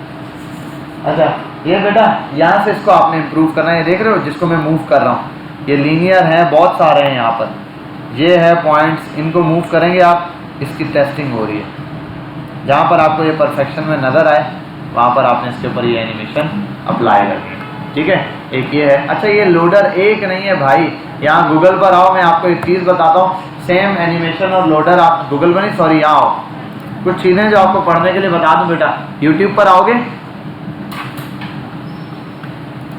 अच्छा ये बेटा यहाँ से इसको आपने इम्प्रूव करना है। ये देख रहे हो जिसको मैं मूव कर रहा हूँ, ये लीनियर है, बहुत सारे हैं यहाँ पर, ये है पॉइंट्स, इनको मूव करेंगे आप, इसकी टेस्टिंग हो रही है। जहाँ पर आपको ये परफेक्शन में नज़र आए वहाँ पर आपने इसके ऊपर ये एनिमेशन अप्लाई करनी है, ठीक है। एक ये है। अच्छा ये लोडर एक नहीं है भाई, यहाँ गूगल पर आओ, मैं आपको एक चीज़ बताता हूँ, सेम एनिमेशन और लोडर आप गूगल पर नहीं, सॉरी यहाँ आओ, कुछ चीज़ें जो आपको पढ़ने के लिए बता दूँ बेटा। यूट्यूब पर आओगे,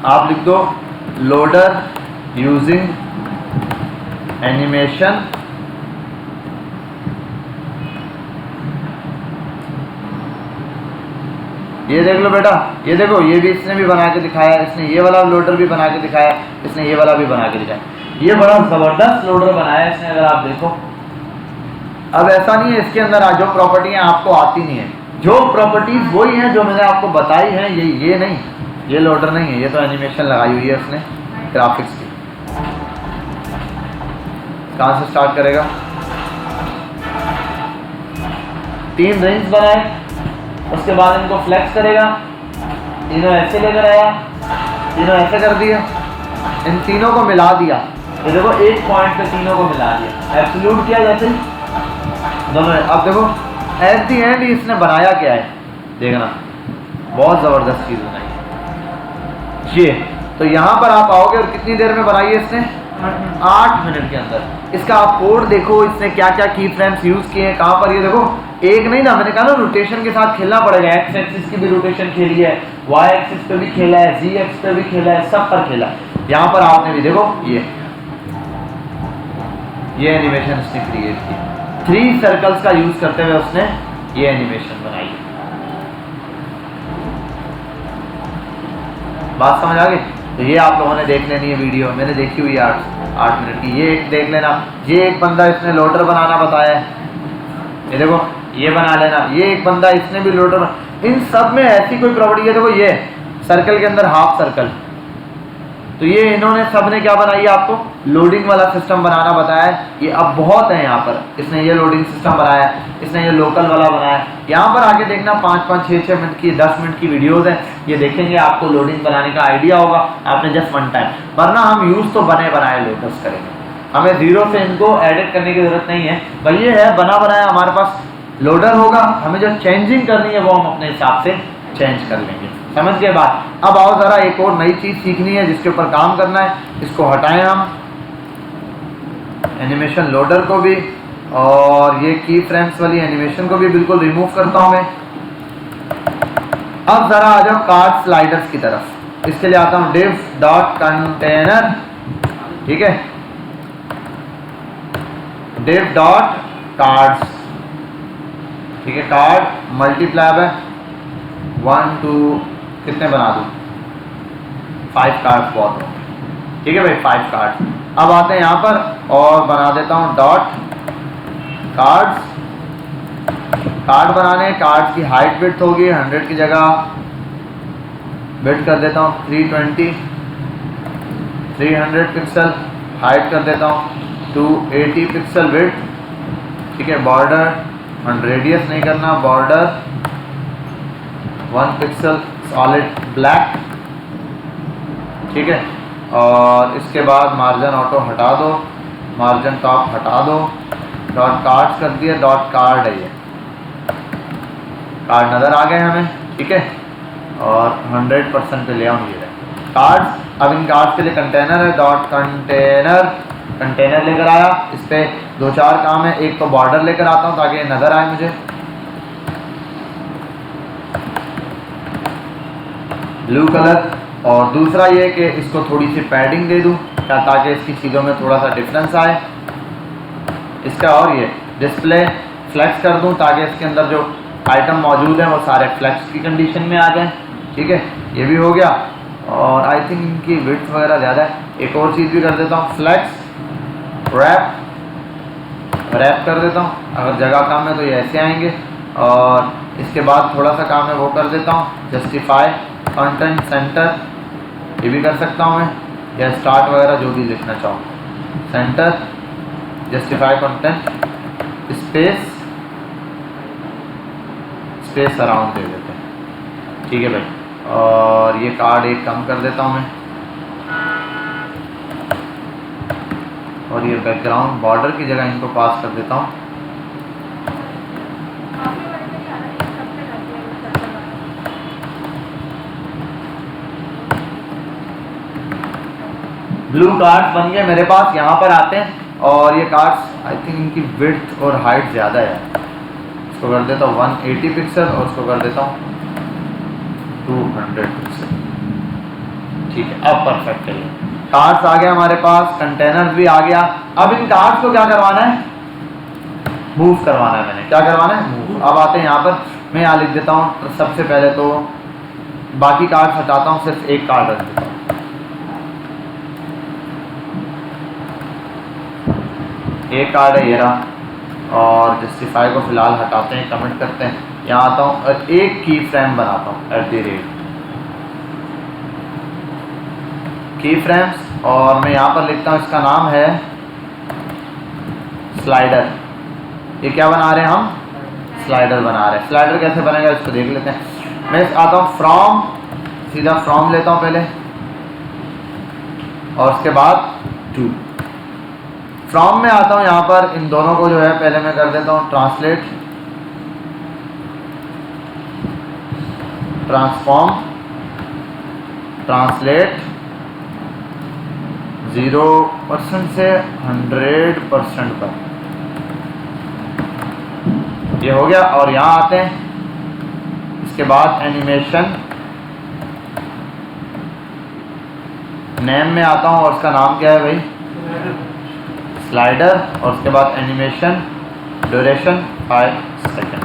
आप लिख दो लोडर यूजिंग एनिमेशन, ये देख लो बेटा, ये देखो, ये भी इसने भी बना के दिखाया, इसने ये वाला लोडर भी बना के दिखाया, इसने ये वाला भी बना के दिखाया। ये बड़ा ज़बरदस्त लोडर बनाया इसने, अगर आप देखो। अब ऐसा नहीं है इसके अंदर जो प्रॉपर्टियाँ आपको आती नहीं है, जो प्रॉपर्टीज वही हैं जो मैंने आपको बताई हैं, ये नहीं, ये लोडर नहीं है, ये तो एनिमेशन लगाई हुई है उसने ग्राफिक्स की। कहाँ से स्टार्ट करेगा, 3 रिंग्स बनाए, उसके बाद इनको फ्लेक्स करेगा, तीनों ऐसे लेकर आया, तीनों ऐसे कर दिया, इन तीनों को मिला दिया, ये देखो एक पॉइंट पे तीनों को मिला दिया, एब्सोल्यूट किया जैसे दोनों। अब देखो एट दी एंड इसने बनाया क्या है, देखना, बहुत ज़बरदस्त चीज़ बनाई ये। तो यहाँ पर आप आओगे और कितनी देर में बनाई है इसने, 8 मिनट के अंदर। इसका आप कोड देखो, इसने क्या क्या की फ्रेम्स यूज़ किए हैं, कहाँ पर, ये देखो एक नहीं ना, मैंने कहा ना रोटेशन के साथ खेलना पड़ेगा। एक्स एक्सिस की भी रोटेशन खेली है, वाई एक्सिस पे भी खेला है, जी एक्स पे भी खेला है, सब पर खेला। यहाँ पर आपने भी देखो ये एनिमेशन उसने क्रिएट की, 3 सर्कल्स का यूज करते हुए उसने ये एनिमेशन बनाई। बात समझ आ गई? तो ये आप लोगों ने देख लेनी है वीडियो, मैंने देखी हुई है 8 मिनट की, ये एक देख लेना। ये एक बंदा इसने लोडर बनाना बताया है, ये देखो ये बना लेना। ये एक बंदा इसने भी लोडर, इन सब में ऐसी कोई प्रॉपर्टी है, देखो ये सर्कल के अंदर हाफ सर्कल, तो ये इन्होंने सब ने क्या बनाई है, आपको लोडिंग वाला सिस्टम बनाना बताया है। ये अब बहुत है यहाँ पर, इसने ये लोडिंग सिस्टम बनाया, इसने ये लोकल वाला बनाया। यहाँ पर आके देखना 5-5, 6-6 मिनट की, 10 मिनट की वीडियोस हैं, ये देखेंगे आपको लोडिंग बनाने का आइडिया होगा, आपने जस्ट 1 टाइम। वरना हम यूज़ तो बने बनाए लोडर्स करेंगे, हमें जीरो से इनको एडिट करने की जरूरत नहीं है। भाई ये है बना बनाया, हमारे पास लोडर होगा, हमें जो चेंजिंग करनी है वो हम अपने हिसाब से चेंज कर लेंगे। समझ गए बात? अब आओ ज़रा एक और नई चीज़ सीखनी है जिसके ऊपर काम करना है। इसको हटाएं हम, एनिमेशन लोडर को भी, और ये की फ्रेम्स वाली एनिमेशन को भी बिल्कुल रिमूव करता हूँ मैं। अब ज़रा आ जाओ कार्ड स्लाइडर्स की तरफ। इसके लिए आता हूँ div.container ठीक है। div डॉट कार्ड्स, ठीक है, कार्ड मल्टीप्लाई है 1 2 कितने बना दूँ, 5 कार्ड्स बहुत हो, ठीक है भाई 5 कार्ड्स। अब आते हैं यहाँ पर और बना देता हूँ डॉट कार्ड्स। कार्ड बनाने, कार्ड की हाइट विड्थ होगी 100 की जगह विड्थ कर देता हूँ 320 300 पिक्सल, हाइट कर देता हूँ 280 पिक्सल विड्थ, ठीक है। बॉर्डर रेडियस नहीं करना, बॉर्डर 1 पिक्सल सॉलिड ब्लैक, ठीक है। और इसके बाद मार्जिन ऑटो हटा दो, मार्जिन टॉप हटा दो, डॉट कार्ड्स कर दिया, डॉट कार्ड है ये, कार्ड नज़र आ गए हमें, ठीक है। और 100% पे ले आऊँ ये कार्ड्स। अब इन कार्ड्स के लिए कंटेनर है, डॉट कंटेनर, कंटेनर लेकर आया। इस पर 2-4 काम है, एक तो बॉर्डर लेकर आता हूँ ताकि नज़र आए मुझे, ब्लू कलर। और दूसरा ये कि इसको थोड़ी सी पैडिंग दे दूँ ताकि इसकी चीज़ों में थोड़ा सा डिफरेंस आए इसका। और ये डिस्प्ले फ्लैक्स कर दूँ ताकि इसके अंदर जो आइटम मौजूद हैं वो सारे फ्लैक्स की कंडीशन में आ जाएं, ठीक है। ये भी हो गया। और आई थिंक इनकी विड्थ वगैरह ज़्यादा है, एक और चीज़ भी कर देता हूँ, फ्लैक्स रैप कर देता हूँ। अगर जगह कम है तो ये ऐसे आएंगे। और इसके बाद थोड़ा सा काम है वो कर देता हूँ, जस्टिफाई कंटेंट सेंटर, ये भी कर सकता हूँ मैं, या स्टार्ट वगैरह जो भी लिखना चाहूँ, centre justify content space around दे देते हैं, ठीक है भाई। और ये कार्ड एक कम कर देता हूँ मैं। और ये बैकग्राउंड बॉर्डर की जगह इनको पास कर देता हूँ। ब्लू कार्ड्स बन गए मेरे पास। यहाँ पर आते हैं और ये कार्ड्स आई थिंक इनकी विड्थ और हाइट ज़्यादा है, इसको कर देता हूँ 180 पिक्सल और उसको कर देता हूँ 200 पिक्सल, ठीक है। अब परफेक्ट है, कार्ड्स आ गया हमारे पास, कंटेनर्स भी आ गया। अब इन कार्ड्स को क्या करवाना है, मूव करवाना है। मैंने क्या करवाना है, मूव। अब आते हैं यहाँ पर, मैं यहाँ लिख देता हूँ सबसे पहले तो बाकी कार्ड्स हटाता हूँ, सिर्फ एक कार्ड रख देता हूँ। एक कार्ड है ये रहा। और जस्टिफाई को फिलहाल हटाते हैं, कमेंट करते हैं। यहाँ आता हूँ और एक की फ्रेम बनाता हूँ की फ्रेम्स। और मैं यहाँ पर लिखता हूँ, इसका नाम है स्लाइडर। ये क्या बना रहे हैं हम, स्लाइडर बना रहे हैं। स्लाइडर कैसे बनेगा इसको देख लेते हैं। मैं आता हूँ फ्रॉम, सीधा फ्रॉम लेता हूँ पहले और उसके बाद टू। फ्रॉम में आता हूँ, यहाँ पर इन दोनों को जो है पहले मैं कर देता हूँ ट्रांसलेट, ट्रांसफॉर्म, ट्रांसलेट 0% से 100% पर, ये हो गया। और यहाँ आते हैं, इसके बाद एनिमेशन, नेम में आता हूँ और उसका नाम क्या है भाई, स्लाइडर। और उसके बाद एनिमेशन, ड्यूरेशन 5 सेकेंड,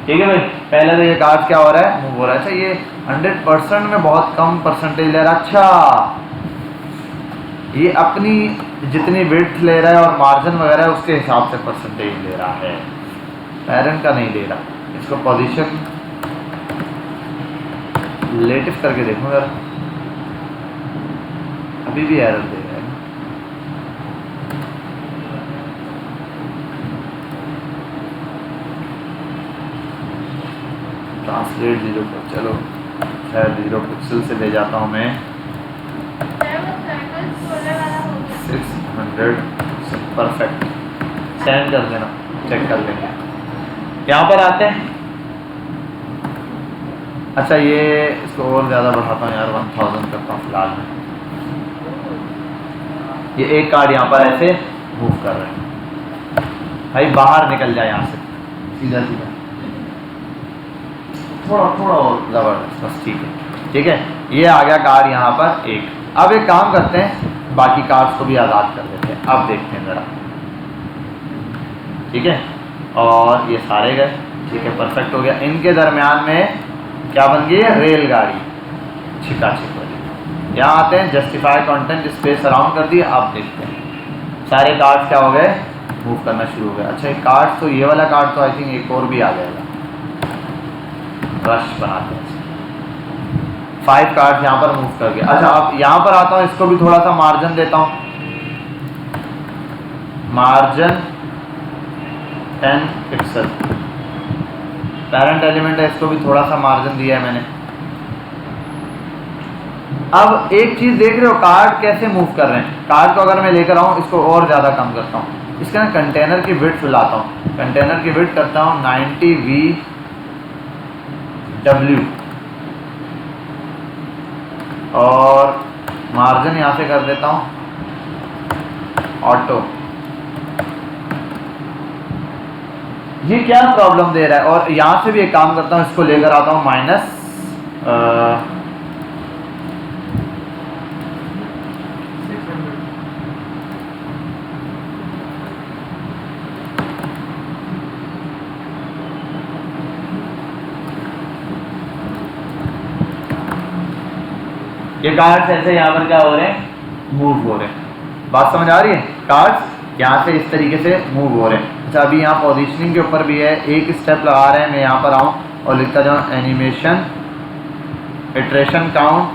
ठीक है भाई। पहले तो ये कार्ड क्या हो रहा है, मूव हो रहा है। अच्छा ये 100% में बहुत कम परसेंटेज ले रहा है। अच्छा ये अपनी जितनी विड्थ ले रहा है और मार्जिन वगैरह है उसके हिसाब से परसेंटेज ले रहा है, पेरेंट का नहीं ले रहा। इसको पोजीशन रिलेटिव करके देखो यार, अभी भी एरर दे रहा है। ट्रांसलेट 0 पर, चलो खैर 0 पिक्सल से ले जाता हूँ मैं 600, परफेक्ट। सेंड कर देना, चेक कर लेंगे। यहाँ पर आते हैं। अच्छा ये इसको और ज़्यादा बढ़ाता हूँ यार, 1000 करता हूँ फिलहाल में। ये एक कार्ड यहाँ पर ऐसे मूव कर रहे हैं भाई, बाहर निकल जाए यहाँ से, सीधा सीधा, थोड़ा थोड़ा और ज़बरदस्त, बस ठीक है, ठीक है। ये आ गया कार्ड यहाँ पर एक। अब एक काम करते हैं, बाकी कार्ड्स को भी आज़ाद कर देते हैं। अब देखते हैं ज़रा, ठीक है, और ये सारे गए, ठीक है, परफेक्ट हो गया। इनके दरमियान में क्या बन गई है, रेलगाड़ी छिका छिक वाली। यहाँ आते हैं, जस्टिफाई कंटेंट स्पेस अराउंड कर दिए। अब देखते हैं सारे कार्ड्स क्या हो गए, मूव करना शुरू हो गया। अच्छा एक कार्ड तो, ये वाला कार्ड तो आई थिंक एक और भी आ जाएगा, रश बनाते हैं। 5 कार्ड्स यहाँ पर मूव कर गया। अच्छा अब यहाँ पर आता हूँ, इसको भी थोड़ा सा मार्जिन देता हूँ, मार्जिन 10 पिक्सल, पेरेंट एलिमेंट है, इसको भी थोड़ा सा मार्जिन दिया है मैंने। अब एक चीज देख रहे हो, कार्ड कैसे मूव कर रहे हैं। कार्ड को अगर मैं लेकर आऊँ, इसको और ज़्यादा कम करता हूँ, इसका ना कंटेनर की विड्थ लाता हूँ, कंटेनर की विड्थ करता हूँ 90 VW और मार्जिन यहाँ से कर देता हूँ ऑटो। ये क्या प्रॉब्लम दे रहा है, और यहाँ से भी एक काम करता हूँ, इसको लेकर आता हूँ माइनस ये कार्ड्स ऐसे यहाँ पर क्या हो रहे हैं, मूव हो रहे हैं। बात समझ आ रही है, कार्ड्स यहाँ से इस तरीके से मूव हो रहे हैं। अच्छा अभी यहाँ पोजीशनिंग के ऊपर भी है, एक स्टेप लगा रहे हैं, मैं यहाँ पर आऊँ और लिखता जाऊँ एनिमेशन इटरेशन काउंट,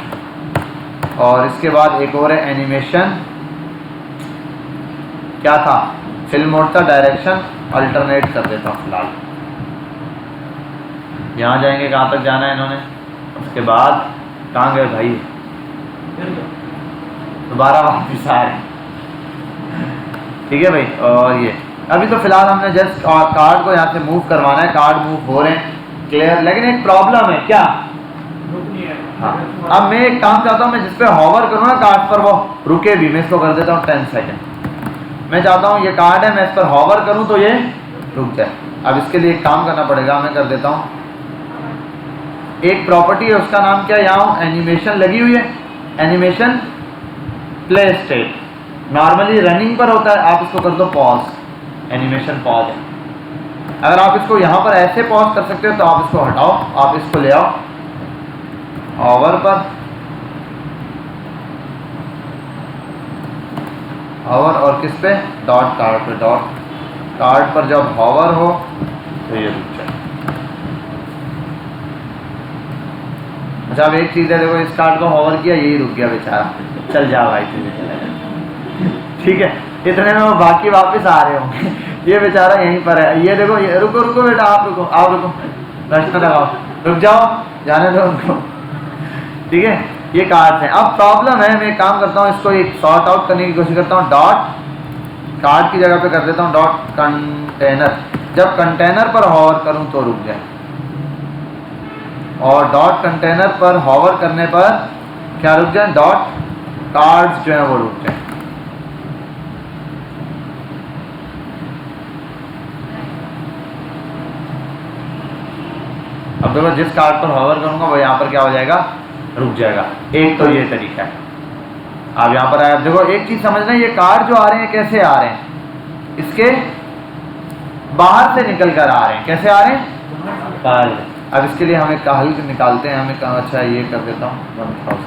और इसके बाद एक और है एनिमेशन, क्या था, फिल्म मोड था, डायरेक्शन अल्टरनेट कर देता हूँ फिलहाल। यहाँ जाएंगे, कहाँ तक जाना है इन्होंने, उसके बाद कहाँ गए भाई, दोबारा वापस आ रहे, ठीक है भाई। और ये अभी तो फिलहाल हमने जस्ट कार्ड को यहाँ से मूव करवाना है, कार्ड मूव हो रहे हैं, क्लियर। लेकिन एक प्रॉब्लम है, क्या, हाँ, अब मैं एक काम चाहता हूँ, मैं जिस पे हॉवर करूँ ना कार्ड पर, वो रुके भी, मैं इसको कर देता हूँ 10 सेकेंड। मैं चाहता हूँ ये कार्ड है, मैं इस पर हॉवर करूँ तो ये रुक जाए। अब इसके लिए एक काम करना पड़ेगा, मैं कर देता हूँ, एक प्रॉपर्टी है, उसका नाम क्या है, यहाँ एनिमेशन लगी हुई है, animation play state, normally running पर होता है, आप इसको कर दो पॉज, एनिमेशन पॉज है। अगर आप इसको यहाँ पर ऐसे पॉज कर सकते हो तो आप इसको हटाओ, आप इसको ले आओ हॉवर पर, हॉवर और किस पे, डॉट कार्ड पे, डॉट कार्ड पर जब हॉवर हो तो ये रुक जाए। अच्छा अब एक चीज़ है, देखो इस कार्ड को हॉवर किया, यही रुक गया बेचारा, चल जा भाई तुझे चला जा, ठीक है। इतने में वो बाकी वापस आ रहे होंगे, ये बेचारा यहीं पर है। ये देखो, ये रुको रुको बेटा, आप रुको, आप रुको, रश लगाओ, रुक जाओ, जाने दो उनको, ठीक है। ये कार्ड है। अब प्रॉब्लम है, मैं काम करता हूँ, इसको एक सॉर्ट आउट करने की कोशिश करता हूँ, डॉट कार्ड की जगह पे कर देता हूँ डॉट कंटेनर, जब कंटेनर पर हॉवर करूँ तो रुक जाए, और डॉट कंटेनर पर हॉवर करने पर क्या रुक जाए, डॉट कार्ड्स जो है वो रुक जाए। अब देखो जिस कार्ड पर हॉवर करूंगा वो यहाँ पर क्या हो जाएगा, रुक जाएगा। एक तो ये तरीका है। अब यहाँ पर आया, देखो एक चीज समझना, ये कार्ड जो आ रहे हैं कैसे आ रहे हैं, इसके बाहर से निकल कर आ रहे हैं, कैसे आ रहे हैं, बाहर। अब इसके लिए हम एक हल निकालते हैं, हमें अच्छा ये कर देता हूँ 1000।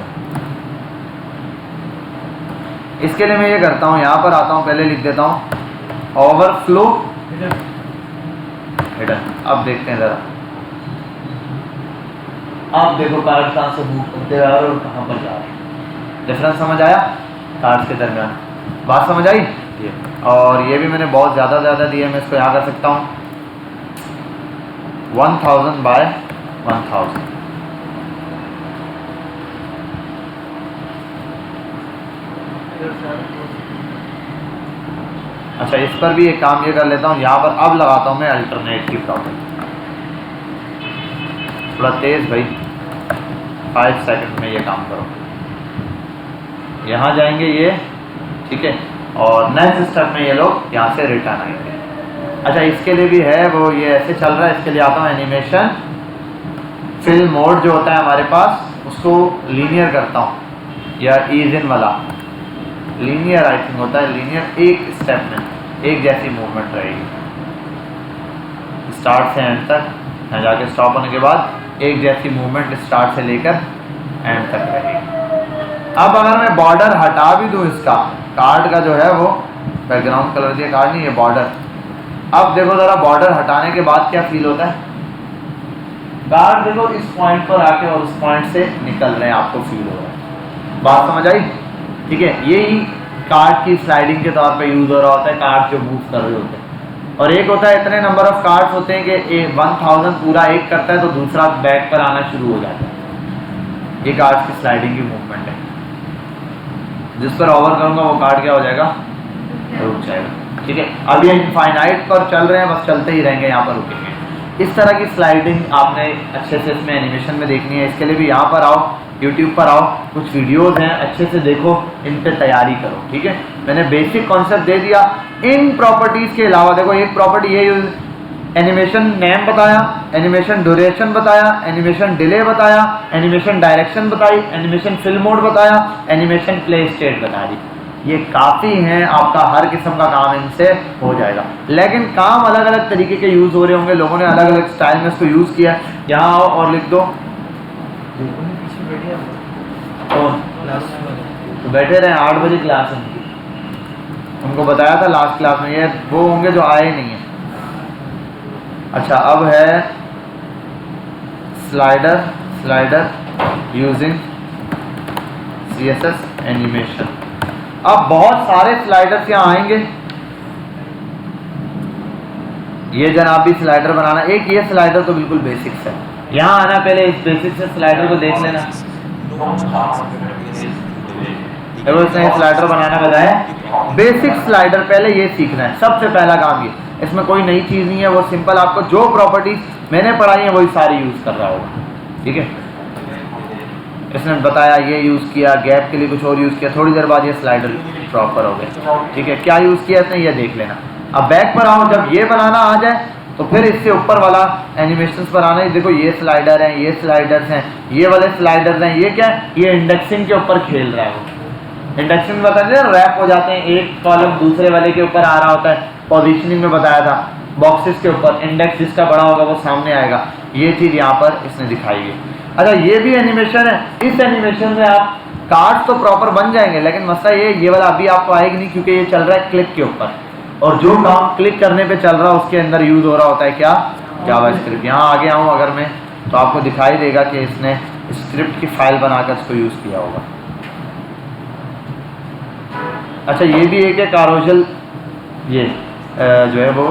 इसके लिए मैं ये करता हूँ, यहाँ पर आता हूँ, पहले लिख देता हूँ ओवरफ्लो हिडन। अब देखते हैं जरा, अब देखो कार्ड कहाँ से मूव करते आ रहे और कहाँ पर जा रहे हैं, डिफरेंस समझ आया कार्ड्स के दरमियान, बात समझ आई ये। और ये भी मैंने बहुत ज़्यादा दिया, मैं इसको यहाँ कर सकता हूँ 1000 बाय 1000। अच्छा इस पर भी एक काम ये कर लेता हूँ, यहाँ पर अब लगाता हूँ मैं अल्टरनेट की प्रॉपर्टी, थोड़ा तेज भाई, 5 सेकंड में ये काम करो। यहाँ जाएंगे ये, ठीक है, और नेक्स्ट स्टेप में ये लोग यहाँ से रिटर्न आएंगे। अच्छा इसके लिए भी है, वो ये ऐसे चल रहा है, इसके लिए आता हूँ एनिमेशन फिल्म मोड जो होता है हमारे पास, उसको लीनियर करता हूँ, या ईज इन वाला लीनियर आई थिंक होता है, लीनियर एक स्टेप में एक जैसी मूवमेंट रहेगी, स्टार्ट से एंड तक, यहाँ जाके स्टॉप होने के बाद एक जैसी मूवमेंट स्टार्ट से लेकर एंड तक रहेगी। अब अगर मैं बॉर्डर हटा भी दूँ इसका, कार्ड का जो है वो बैकग्राउंड कलर दिया, कार्ड नहीं, ये बॉर्डर। अब देखो ज़रा बॉर्डर हटाने के बाद क्या फील होता है, कार्ड देखो इस पॉइंट पर आके और उस पॉइंट से निकल रहे हैं, आपको फील हो रहा है। बात समझ आई? ठीक है, यही कार्ड की स्लाइडिंग के तौर पे यूज़ हो रहा होता है, कार्ड जो मूव कर रहे होते हैं। और एक होता है इतने नंबर ऑफ कार्ड्स होते हैं कि 1000 पूरा एक करता है तो दूसरा बैक पर आना शुरू हो जाता है। ये कार्ड की स्लाइडिंग की मूवमेंट है, जिस पर ओवर करूँगा वो कार्ड क्या हो जाएगा, रुक जाएगा। ठीक है, अब ये इनफाइनाइट पर चल रहे हैं, बस चलते ही रहेंगे, यहाँ पर रुकेंगे। इस तरह की स्लाइडिंग आपने अच्छे से इसमें एनिमेशन में देखनी है, इसके लिए भी यहाँ पर आओ, यूट्यूब पर आओ, कुछ वीडियोस हैं, अच्छे से देखो, इन पे तैयारी करो। ठीक है, मैंने बेसिक कॉन्सेप्ट दे दिया। इन प्रॉपर्टीज़ के अलावा देखो, एक प्रॉपर्टी ये एनिमेशन नेम बताया, एनिमेशन ड्यूरेशन बताया, एनिमेशन डिले बताया, एनिमेशन डायरेक्शन बताई, एनिमेशन फिल्म मोड बताया, एनिमेशन प्ले स्टेट बता दी। ये काफ़ी हैं, आपका हर किस्म का काम इनसे हो जाएगा। लेकिन काम अलग अलग तरीके के यूज़ हो रहे होंगे, लोगों ने अलग अलग स्टाइल में इसको यूज़ किया। यहाँ आओ और लिख दो, तो बैठे रहे, 8 बजे क्लास है उनकी, उनको बताया था लास्ट क्लास में, ये वो होंगे जो आए नहीं हैं। अच्छा, अब है स्लाइडर यूजिंग CSS एनिमेशन। अब बहुत सारे स्लाइडर्स यहाँ आएंगे, ये जनाब भी स्लाइडर बनाना। एक ये स्लाइडर तो बिल्कुल बेसिक्स है, यहाँ आना, पहले इस बेसिक से स्लाइडर को देख लेना। देखो इसने स्लाइडर बनाना बताया, बेसिक स्लाइडर पहले ये सीखना है, सबसे पहला काम ये। इसमें कोई नई चीज़ नहीं है, वो सिंपल आपको जो प्रॉपर्टीज मैंने पढ़ाई है वही सारी यूज़ कर रहा होगा। ठीक है, इसने बताया ये यूज़ किया, गैप के लिए कुछ और यूज़ किया, थोड़ी देर बाद ये स्लाइडर प्रॉपर हो गया। ठीक है, क्या यूज़ किया इसने ये देख लेना। अब बैक पर आओ, जब ये बनाना आ जाए तो फिर इससे ऊपर वाला एनिमेशंस पर आना है। देखो ये स्लाइडर हैं, ये स्लाइडर्स हैं, ये वाले स्लाइडर्स हैं, ये क्या है, ये इंडेक्सिंग के ऊपर खेल रहा है। वो इंडेक्सिंग बताते हैं, रैप हो जाते हैं, एक कॉलम दूसरे वाले के ऊपर आ रहा होता है। पोजीशनिंग में बताया था, बॉक्सेस के ऊपर इंडेक्स जिसका बड़ा होगा वो सामने आएगा। ये चीज़ यहाँ पर इसने दिखाई है। अच्छा, ये भी एनिमेशन है। इस एनिमेशन में आप कार्ड तो प्रॉपर बन जाएंगे, लेकिन मसला ये वाला अभी आपको आएगी नहीं, क्योंकि ये चल रहा है क्लिक के ऊपर, और जो काम क्लिक करने पे चल रहा है उसके अंदर यूज़ हो रहा होता है क्या, जावास्क्रिप्ट। यहाँ आगे आऊँ अगर मैं, तो आपको दिखाई देगा कि इसने स्क्रिप्ट की फाइल बनाकर इसको यूज़ किया होगा। अच्छा, ये भी एक है कारोजल, ये जो है वो,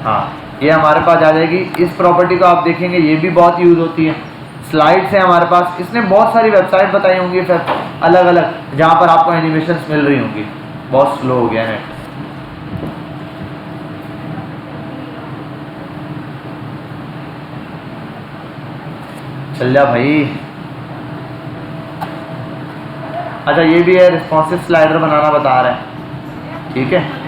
हाँ, ये हमारे पास आ जाएगी। इस प्रॉपर्टी को आप देखेंगे, ये भी बहुत यूज़ होती है। स्लाइड्स है हमारे पास, इसने बहुत सारी वेबसाइट बताई होंगी फिर अलग अलग, जहाँ पर आपको एनिमेशंस मिल रही होंगी। बहुत स्लो हो गया है। चल जा भाई। अच्छा, ये भी है, रिस्पॉन्सिव स्लाइडर बनाना बता रहा है। ठीक है,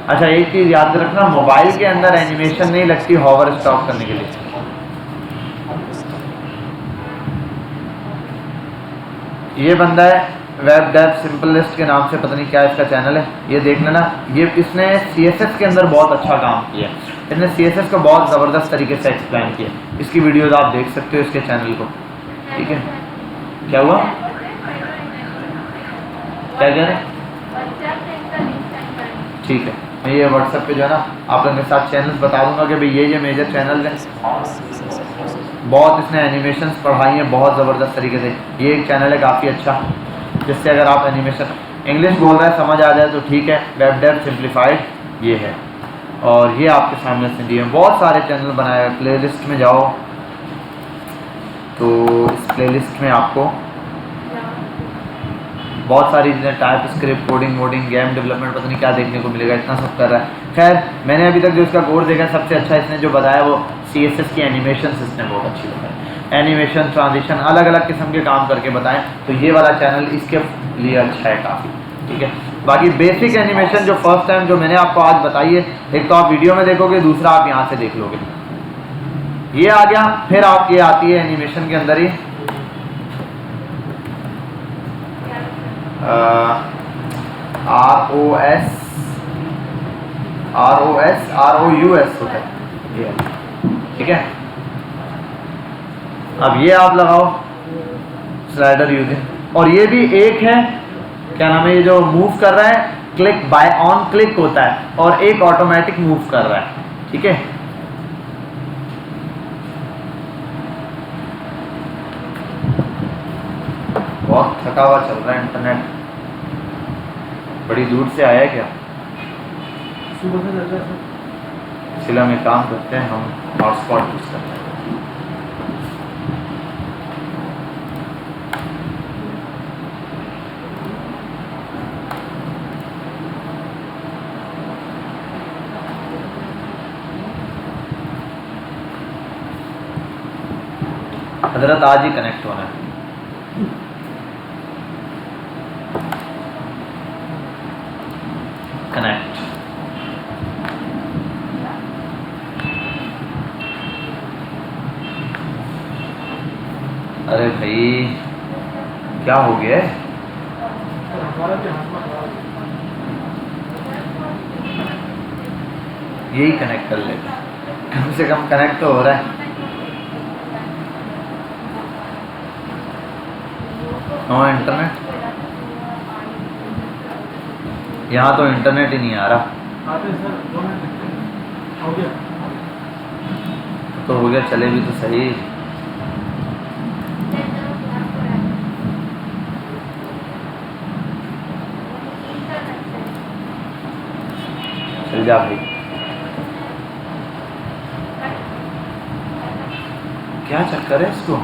अच्छा, एक चीज़ याद रखना, मोबाइल के अंदर एनिमेशन नहीं लगती हॉवर स्टॉप करने के लिए। ये बंदा है वेब डेव सिंपलिस्ट के नाम से, पता नहीं क्या इसका चैनल है, ये देख लेना। ये इसने CSS के अंदर बहुत अच्छा काम किया, इसने CSS को बहुत ज़बरदस्त तरीके से एक्सप्लेन किया। इसकी वीडियोज़ आप देख सकते हो इसके चैनल को। ठीक है, क्या हुआ, क्या कह रहे हैं? ठीक है, मैं ये व्हाट्सएप पे जो है ना आप लोगों के साथ चैनल्स बता दूंगा कि भाई ये मेजर चैनल हैं। बहुत इसने एनिमेशंस पढ़ाई हैं बहुत ज़बरदस्त तरीके से। ये एक चैनल है काफ़ी अच्छा, जिससे अगर आप एनिमेशन इंग्लिश बोल रहे हैं समझ आ जाए तो ठीक है। वेब डेव सिंप्लीफाइड ये है, और ये आपके सामने से दिए हैं। बहुत सारे चैनल बनाए हैं। प्लेलिस्ट में जाओ तो इस प्लेलिस्ट में आपको बहुत सारी चीज़ें, टाइप स्क्रिप्ट, कोडिंग वोडिंग, गेम डेवलपमेंट, पता नहीं क्या देखने को मिलेगा, इतना सब कर रहा है। खैर, मैंने अभी तक जो इसका कोर्स देखा सबसे अच्छा इसने जो बताया वो CSS की एनिमेशन इसने बहुत अच्छी बताई। एनिमेशन, ट्रांजिशन, अलग अलग किस्म के काम करके बताएं, तो ये वाला चैनल इसके लिए अच्छा है काफ़ी। ठीक है, बाकी बेसिक एनिमेशन जो फर्स्ट टाइम जो मैंने आपको आज बताई है, एक तो आप वीडियो में देखोगे, दूसरा आप यहाँ से देख लोगे। ये आ गया। फिर आप ये आती है एनिमेशन के अंदर ही ROS होता है, ठीक है। अब ये आप लगाओ स्लाइडर यूजिंग, और ये भी एक है, क्या नाम है, ये जो मूव कर रहा है क्लिक बाय ऑन क्लिक होता है, और एक ऑटोमेटिक मूव कर रहा है, ठीक है। बहुत थका हुआ चल रहा है इंटरनेट, बड़ी दूर से आया है क्या? सुबह से चल रहा है सर। इसलिए हम एक काम करते हैं, हम हॉटस्पॉट यूज करते हैं। हजरत आज ही कनेक्ट होना है। कनेक्ट, अरे भाई क्या हो गया है? यही कनेक्ट कर लेते हैं, कम से कम कनेक्ट तो हो रहा है। नो इंटरनेट, यहाँ तो इंटरनेट ही नहीं आ रहा। तो हो गया, चले भी तो सही। चल जा भाई, क्या चक्कर है इसको?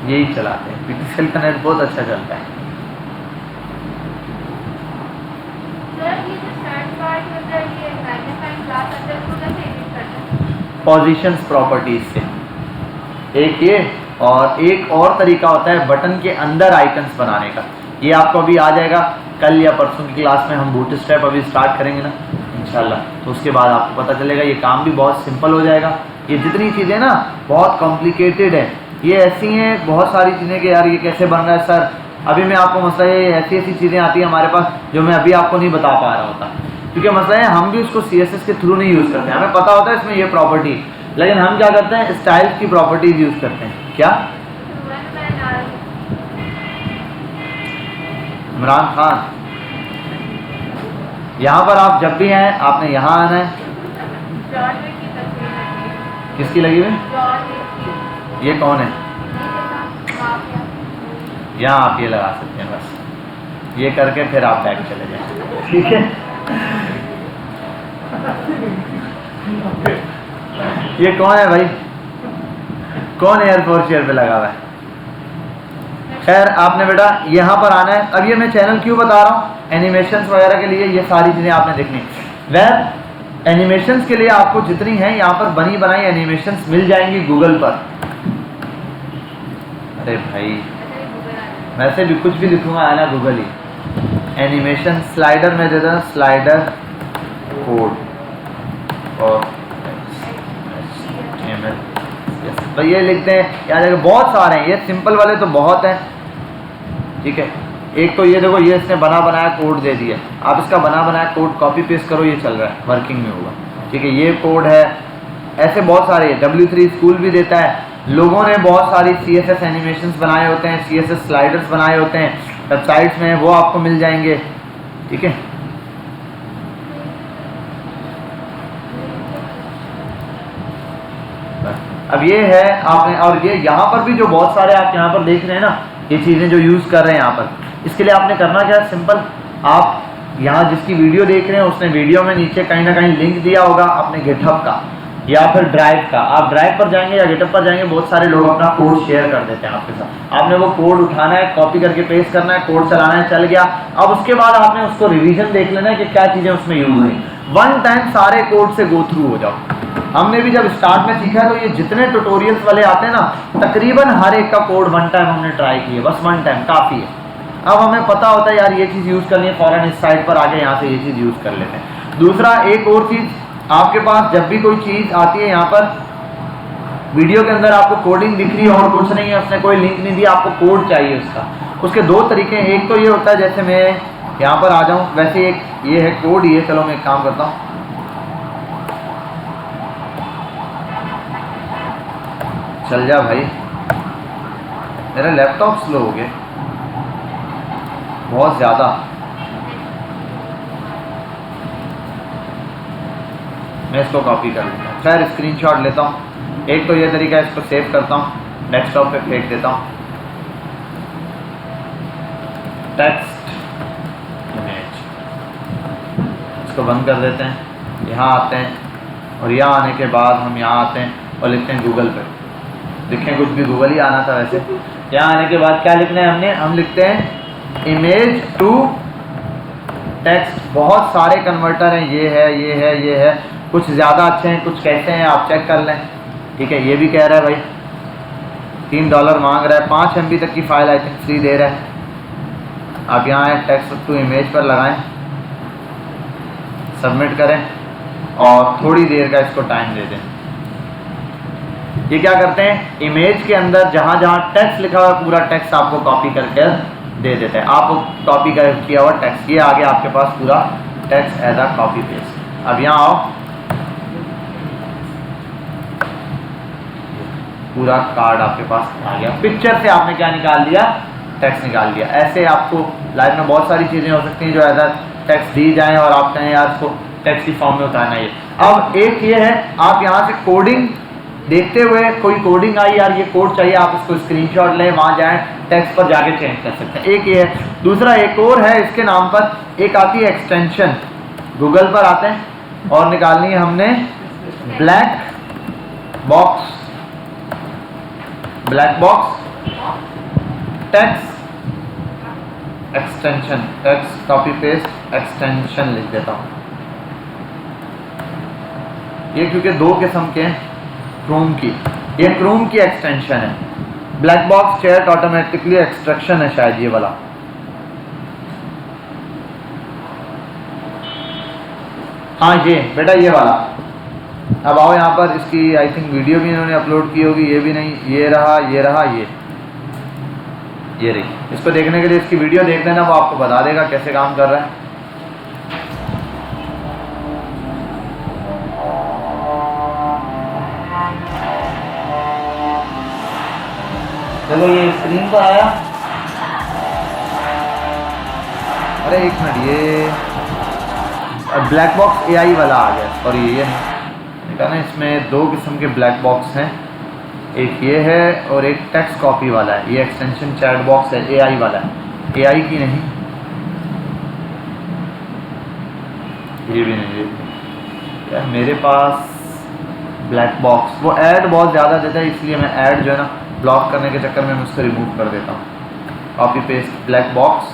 यही चलाते हैं, पिक्सेल का नेट बहुत अच्छा चलता है। पोजीशंस प्रॉपर्टीज से एक ये, और एक और तरीका होता है बटन के अंदर आइकन्स बनाने का। ये आपको अभी आ जाएगा कल या परसों की क्लास में, हम बूटस्ट्रैप अभी स्टार्ट करेंगे ना इंशाल्लाह, तो उसके बाद आपको पता चलेगा। ये काम भी बहुत सिंपल हो जाएगा। ये जितनी चीज़ें ना बहुत कॉम्प्लिकेटेड है, ये ऐसी हैं बहुत सारी चीज़ें कि यार ये कैसे बन रहा है सर। अभी मैं आपको मसला ये ऐसी ऐसी चीज़ें आती हैं हमारे पास जो मैं अभी आपको नहीं बता पा रहा होता, क्योंकि मसला है हम भी उसको CSS के थ्रू नहीं यूज़ करते हैं। हमें पता होता है इसमें ये प्रॉपर्टी, लेकिन हम क्या करते हैं स्टाइल्स की प्रॉपर्टीज यूज़ करते हैं। क्या इमरान खान, यहाँ पर आप जब भी आए आपने यहाँ आना है। किसकी लगी हुई? ये कौन है? यहाँ आप ये लगा सकते हैं, बस ये करके फिर आप बैक चले जाए, ठीक है। ये कौन है भाई? कौन एयरफोर्स चेयर पे लगा हुआ है? खैर आपने बेटा यहाँ पर आना है। अब ये मैं चैनल क्यों बता रहा हूँ, एनिमेशंस वगैरह के लिए ये सारी चीज़ें आपने देखनी। वेब एनिमेशंस के लिए आपको जितनी हैं यहाँ पर बनी बनाई एनिमेशंस मिल जाएंगी गूगल पर। अरे भाई वैसे भी कुछ भी लिखूंगा आना गूगल ही। एनिमेशन स्लाइडर में दे देना, स्लाइडर कोड और तो ये लिखते हैं याद रखिए। बहुत सारे हैं, ये सिंपल वाले तो बहुत हैं, ठीक है। एक तो ये देखो, ये इसने बना बनाया कोड दे दिया, आप इसका बना बनाया कोड कॉपी पेस्ट करो, ये चल रहा है, वर्किंग में होगा, ठीक है। ये कोड है, ऐसे बहुत सारे। W3 स्कूल भी देता है। लोगों ने बहुत सारी CSS एनिमेशंस बनाए होते हैं, CSS स्लाइडर्स बनाए होते हैं वेबसाइट्स में, वो आपको मिल जाएंगे, ठीक है। अब ये है आपने, और ये यहाँ पर भी जो बहुत सारे आप यहाँ पर देख रहे हैं ना, ये चीज़ें जो यूज़ कर रहे हैं यहाँ पर, इसके लिए आपने करना क्या है, सिंपल आप यहाँ जिसकी वीडियो देख रहे हैं उसने वीडियो में नीचे कहीं ना कहीं लिंक दिया होगा अपने गिटहब का या फिर ड्राइव का। आप ड्राइव पर जाएंगे या गिटहब पर जाएंगे, बहुत सारे लोग अपना कोड शेयर कर देते हैं आपके साथ। आपने वो कोड उठाना है, कॉपी करके पेस्ट करना है, कोड चलाना है, चल गया। अब उसके बाद आपने उसको रिवीजन देख लेना है कि क्या चीज़ें उसमें यूज हुई। वन टाइम सारे कोड से गो थ्रू हो जाओ, हमने भी जब स्टार्ट में सीखा तो ये जितने ट्यूटोरियल्स वाले आते हैं ना, तकरीबन हर एक का कोड वन टाइम हमने ट्राई किया, बस वन टाइम काफ़ी है। अब हमें पता होता है यार ये चीज़ यूज़ करनी है, फ़ौरन इस साइड पर आके यहाँ से ये चीज़ यूज़ कर लेते हैं। दूसरा एक और चीज़, आपके पास जब भी कोई चीज़ आती है यहाँ पर वीडियो के अंदर आपको कोडिंग दिख रही है और कुछ नहीं है, उसने कोई लिंक नहीं दिया, आपको कोड चाहिए उसका, उसके दो तरीके हैं। एक तो ये होता है जैसे मैं यहाँ पर आ जाऊँ, वैसे एक ये है कोड, ये चलो मैं एक काम करता हूँ, चल जा भाई, मेरा लैपटॉप स्लो हो गया बहुत ज़्यादा। मैं इसको कॉपी कर लूँगा, खैर स्क्रीनशॉट लेता हूँ। एक तो ये तरीका है, इसको सेव करता हूँ, डेस्कटॉप पे फेंक देता हूँ, टेक्स्ट इमेज, इसको बंद कर देते हैं। यहाँ आते हैं और यहाँ आने के बाद हम यहाँ आते हैं और लिखते हैं गूगल पे, लिखें कुछ भी, गूगल ही आना था वैसे। यहाँ आने के बाद क्या लिखना है हमने, हम लिखते हैं इमेज टू टेक्स्ट। बहुत सारे कन्वर्टर हैं, ये है, ये है, ये है, कुछ ज़्यादा अच्छे हैं, कुछ कैसे हैं आप चेक कर लें, ठीक है। ये भी कह रहा है भाई $3 मांग रहा है, 5 MB तक की फ़ाइल आई थिंक फ्री दे रहा है। आप यहाँ आए, टेक्स्ट टू इमेज पर लगाएं, सबमिट करें और थोड़ी देर का इसको टाइम दे दें। ये क्या करते हैं, इमेज के अंदर जहाँ जहाँ टेक्स्ट लिखा हुआ है पूरा टेक्स्ट आपको कॉपी करके दे देते हैं। आप कॉपी कर किया हुआ टेक्स्ट, ये आ गया आपके पास पूरा text as a copy paste. अब यहाँ आओ, पूरा कार्ड आपके पास आ गया। पिक्चर से आपने क्या निकाल दिया, टेक्स्ट निकाल दिया। ऐसे आपको लाइफ में बहुत सारी चीज़ें हो सकती हैं जो एज अ टेक्स्ट दी जाएँ और आप कहें यार इसको टेक्स्ट की फॉर्म में उतारना है। अब एक ये है, आप यहाँ से कोडिंग देखते हुए कोई कोडिंग आई यार ये कोड चाहिए, आप इसको स्क्रीनशॉट लें, वहाँ जाएं, टेक्स्ट पर जाके चेंज कर सकते हैं। एक ये है। दूसरा एक और है, इसके नाम पर एक आती है एक्सटेंशन। गूगल पर आते हैं और निकालनी है हमने black box, black box text extension, text copy paste extension लिख देता हूँ। ये क्योंकि दो किस्म के हैं क्रोम की, ये क्रोम की एक्सटेंशन है। Black box chat automatically extraction है शायद ये वाला। हाँ ये बेटा ये वाला। अब आओ यहाँ पर, इसकी आई थिंक वीडियो भी इन्होंने अपलोड की होगी, ये भी नहीं, ये रहा, ये रहा, ये रही। इसको देखने के लिए इसकी वीडियो देख लेना, वो आपको बता देगा कैसे काम कर रहा है। देखो ये स्क्रीन पर आया, अरे एक मिनट, ये ब्लैक बॉक्स AI वाला आ गया, और ये नहीं देखा ना, इसमें दो किस्म के ब्लैक बॉक्स हैं, एक ये है और एक टेक्स्ट कॉपी वाला है। ये एक्सटेंशन चैट बॉक्स है, AI वाला है, AI की नहीं, ये भी नहीं। यार मेरे पास ब्लैक बॉक्स वो ऐड बहुत ज़्यादा देता है, इसलिए मैं ऐड जो है ना ब्लॉक करने के चक्कर में मैं उसको रिमूव कर देता हूँ। कॉपी पेस्ट ब्लैक बॉक्स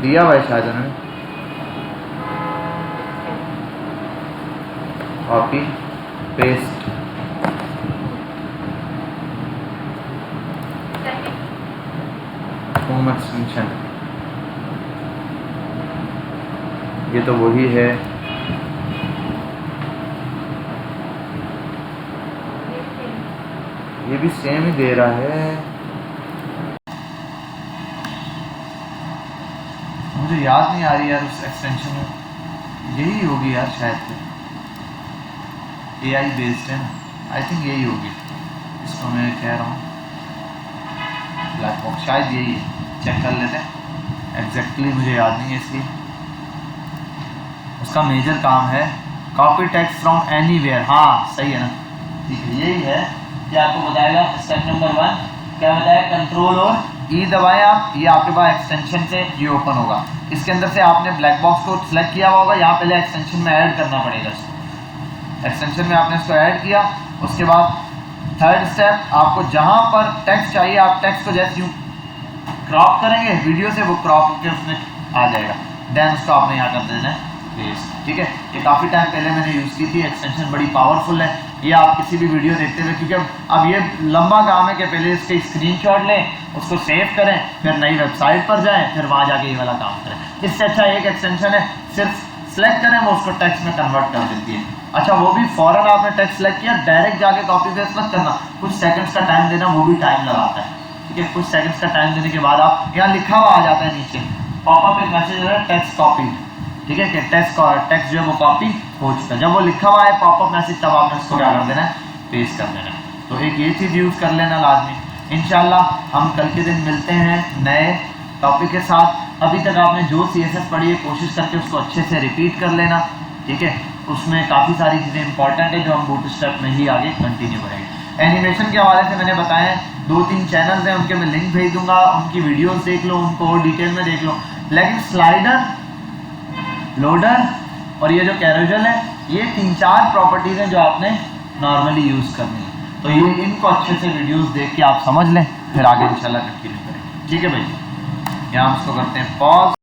दिया हुआ है शायद उन्होंने, कॉपी पेस्ट होम एक्सटेंशन, ये तो वही है। ये भी सेम ही दे रहा है। मुझे याद नहीं आ रही यार उस एक्सटेंशन में, यही होगी यार शायद, AI बेस्ड है ना, आई थिंक यही होगी। इसको मैं कह रहा हूँ ब्लैक बॉक्स, शायद यही है, चेक कर लेते हैं। एग्जैक्टली मुझे याद नहीं है, इसलिए उसका मेजर काम है कॉपी टेक्स्ट फ्रॉम एनीवेयर। हाँ सही है ना, ठीक है, यही है। ये आपको बताएगा स्टेप नंबर 1 क्या बताया, कंट्रोल और E दबाएं आप, ये आपके पास एक्सटेंशन से ये ओपन होगा। इसके अंदर से आपने ब्लैक बॉक्स को सिलेक्ट किया हुआ होगा, यहाँ पहले एक्सटेंशन में ऐड करना पड़ेगा इसको। एक्सटेंशन में आपने इसको ऐड किया, उसके बाद थर्ड स्टेप, आपको जहाँ पर टेक्स्ट चाहिए आप टेक्स्ट को जैसे यूँ क्रॉप करेंगे वीडियो से, वो क्रॉप के उसमें आ जाएगा। देन उसको आपने यहाँ कर देना है पेस्ट, ठीक है। ये काफ़ी टाइम पहले मैंने यूज़ की थी, एक्सटेंशन बड़ी पावरफुल है, ये आप किसी भी वीडियो देखते हुए, क्योंकि अब ये लंबा काम है कि पहले इसके स्क्रीनशॉट लें, उसको सेव करें, फिर नई वेबसाइट पर जाएं, फिर वहाँ जाके ये वाला काम करें। इससे अच्छा एक एक्सटेंशन है, सिर्फ सेलेक्ट करें, वो उसको टेक्स्ट में कन्वर्ट कर देती है। अच्छा, वो भी फ़ौरन आपने टेक्स्ट सेलेक्ट किया, डायरेक्ट जाके कॉपी पेस्ट मत करना, कुछ सेकंड्स का टाइम देना, वो भी टाइम लगाता है। ठीक है, कुछ सेकंड्स का टाइम देने के बाद आप यहाँ लिखा हुआ आ जाता है नीचे, पॉपअप एक मैसेज है टेक्स्ट कॉपी, ठीक है, कि टेक्स्ट जो है वो कॉपी हो चुका है। जब वो लिखा हुआ है पॉपअप मैसेज, तब आपने उसको क्या कर देना है, पेस्ट कर देना है। तो एक ये चीज़ यूज़ कर लेना लाजमी। इंशाल्लाह हम कल के दिन मिलते हैं नए टॉपिक के साथ। अभी तक आपने जो CSS पढ़ी है, कोशिश करके उसको अच्छे से रिपीट कर लेना, ठीक है। उसमें काफ़ी सारी चीज़ें इंपॉर्टेंट है जो हम बूटस्ट्रैप में ही आगे कंटिन्यू करेंगे। एनिमेशन के हवाले से मैंने बताया 2-3 चैनल्स हैं, उनके मैं लिंक भेज दूंगा, उनकी वीडियोस देख लो, उनको और डिटेल में देख लो। लेकिन स्लाइडर, लोडर और ये जो कैरोजल है, ये 3-4 प्रॉपर्टीज़ हैं जो आपने नॉर्मली यूज़ करनी है। तो ये इनको अच्छे से वीडियोस देख के आप समझ लें, फिर आगे इंशाल्लाह कंटिन्यू करें। ठीक है भाई, यहाँ हम इसको करते हैं पॉज।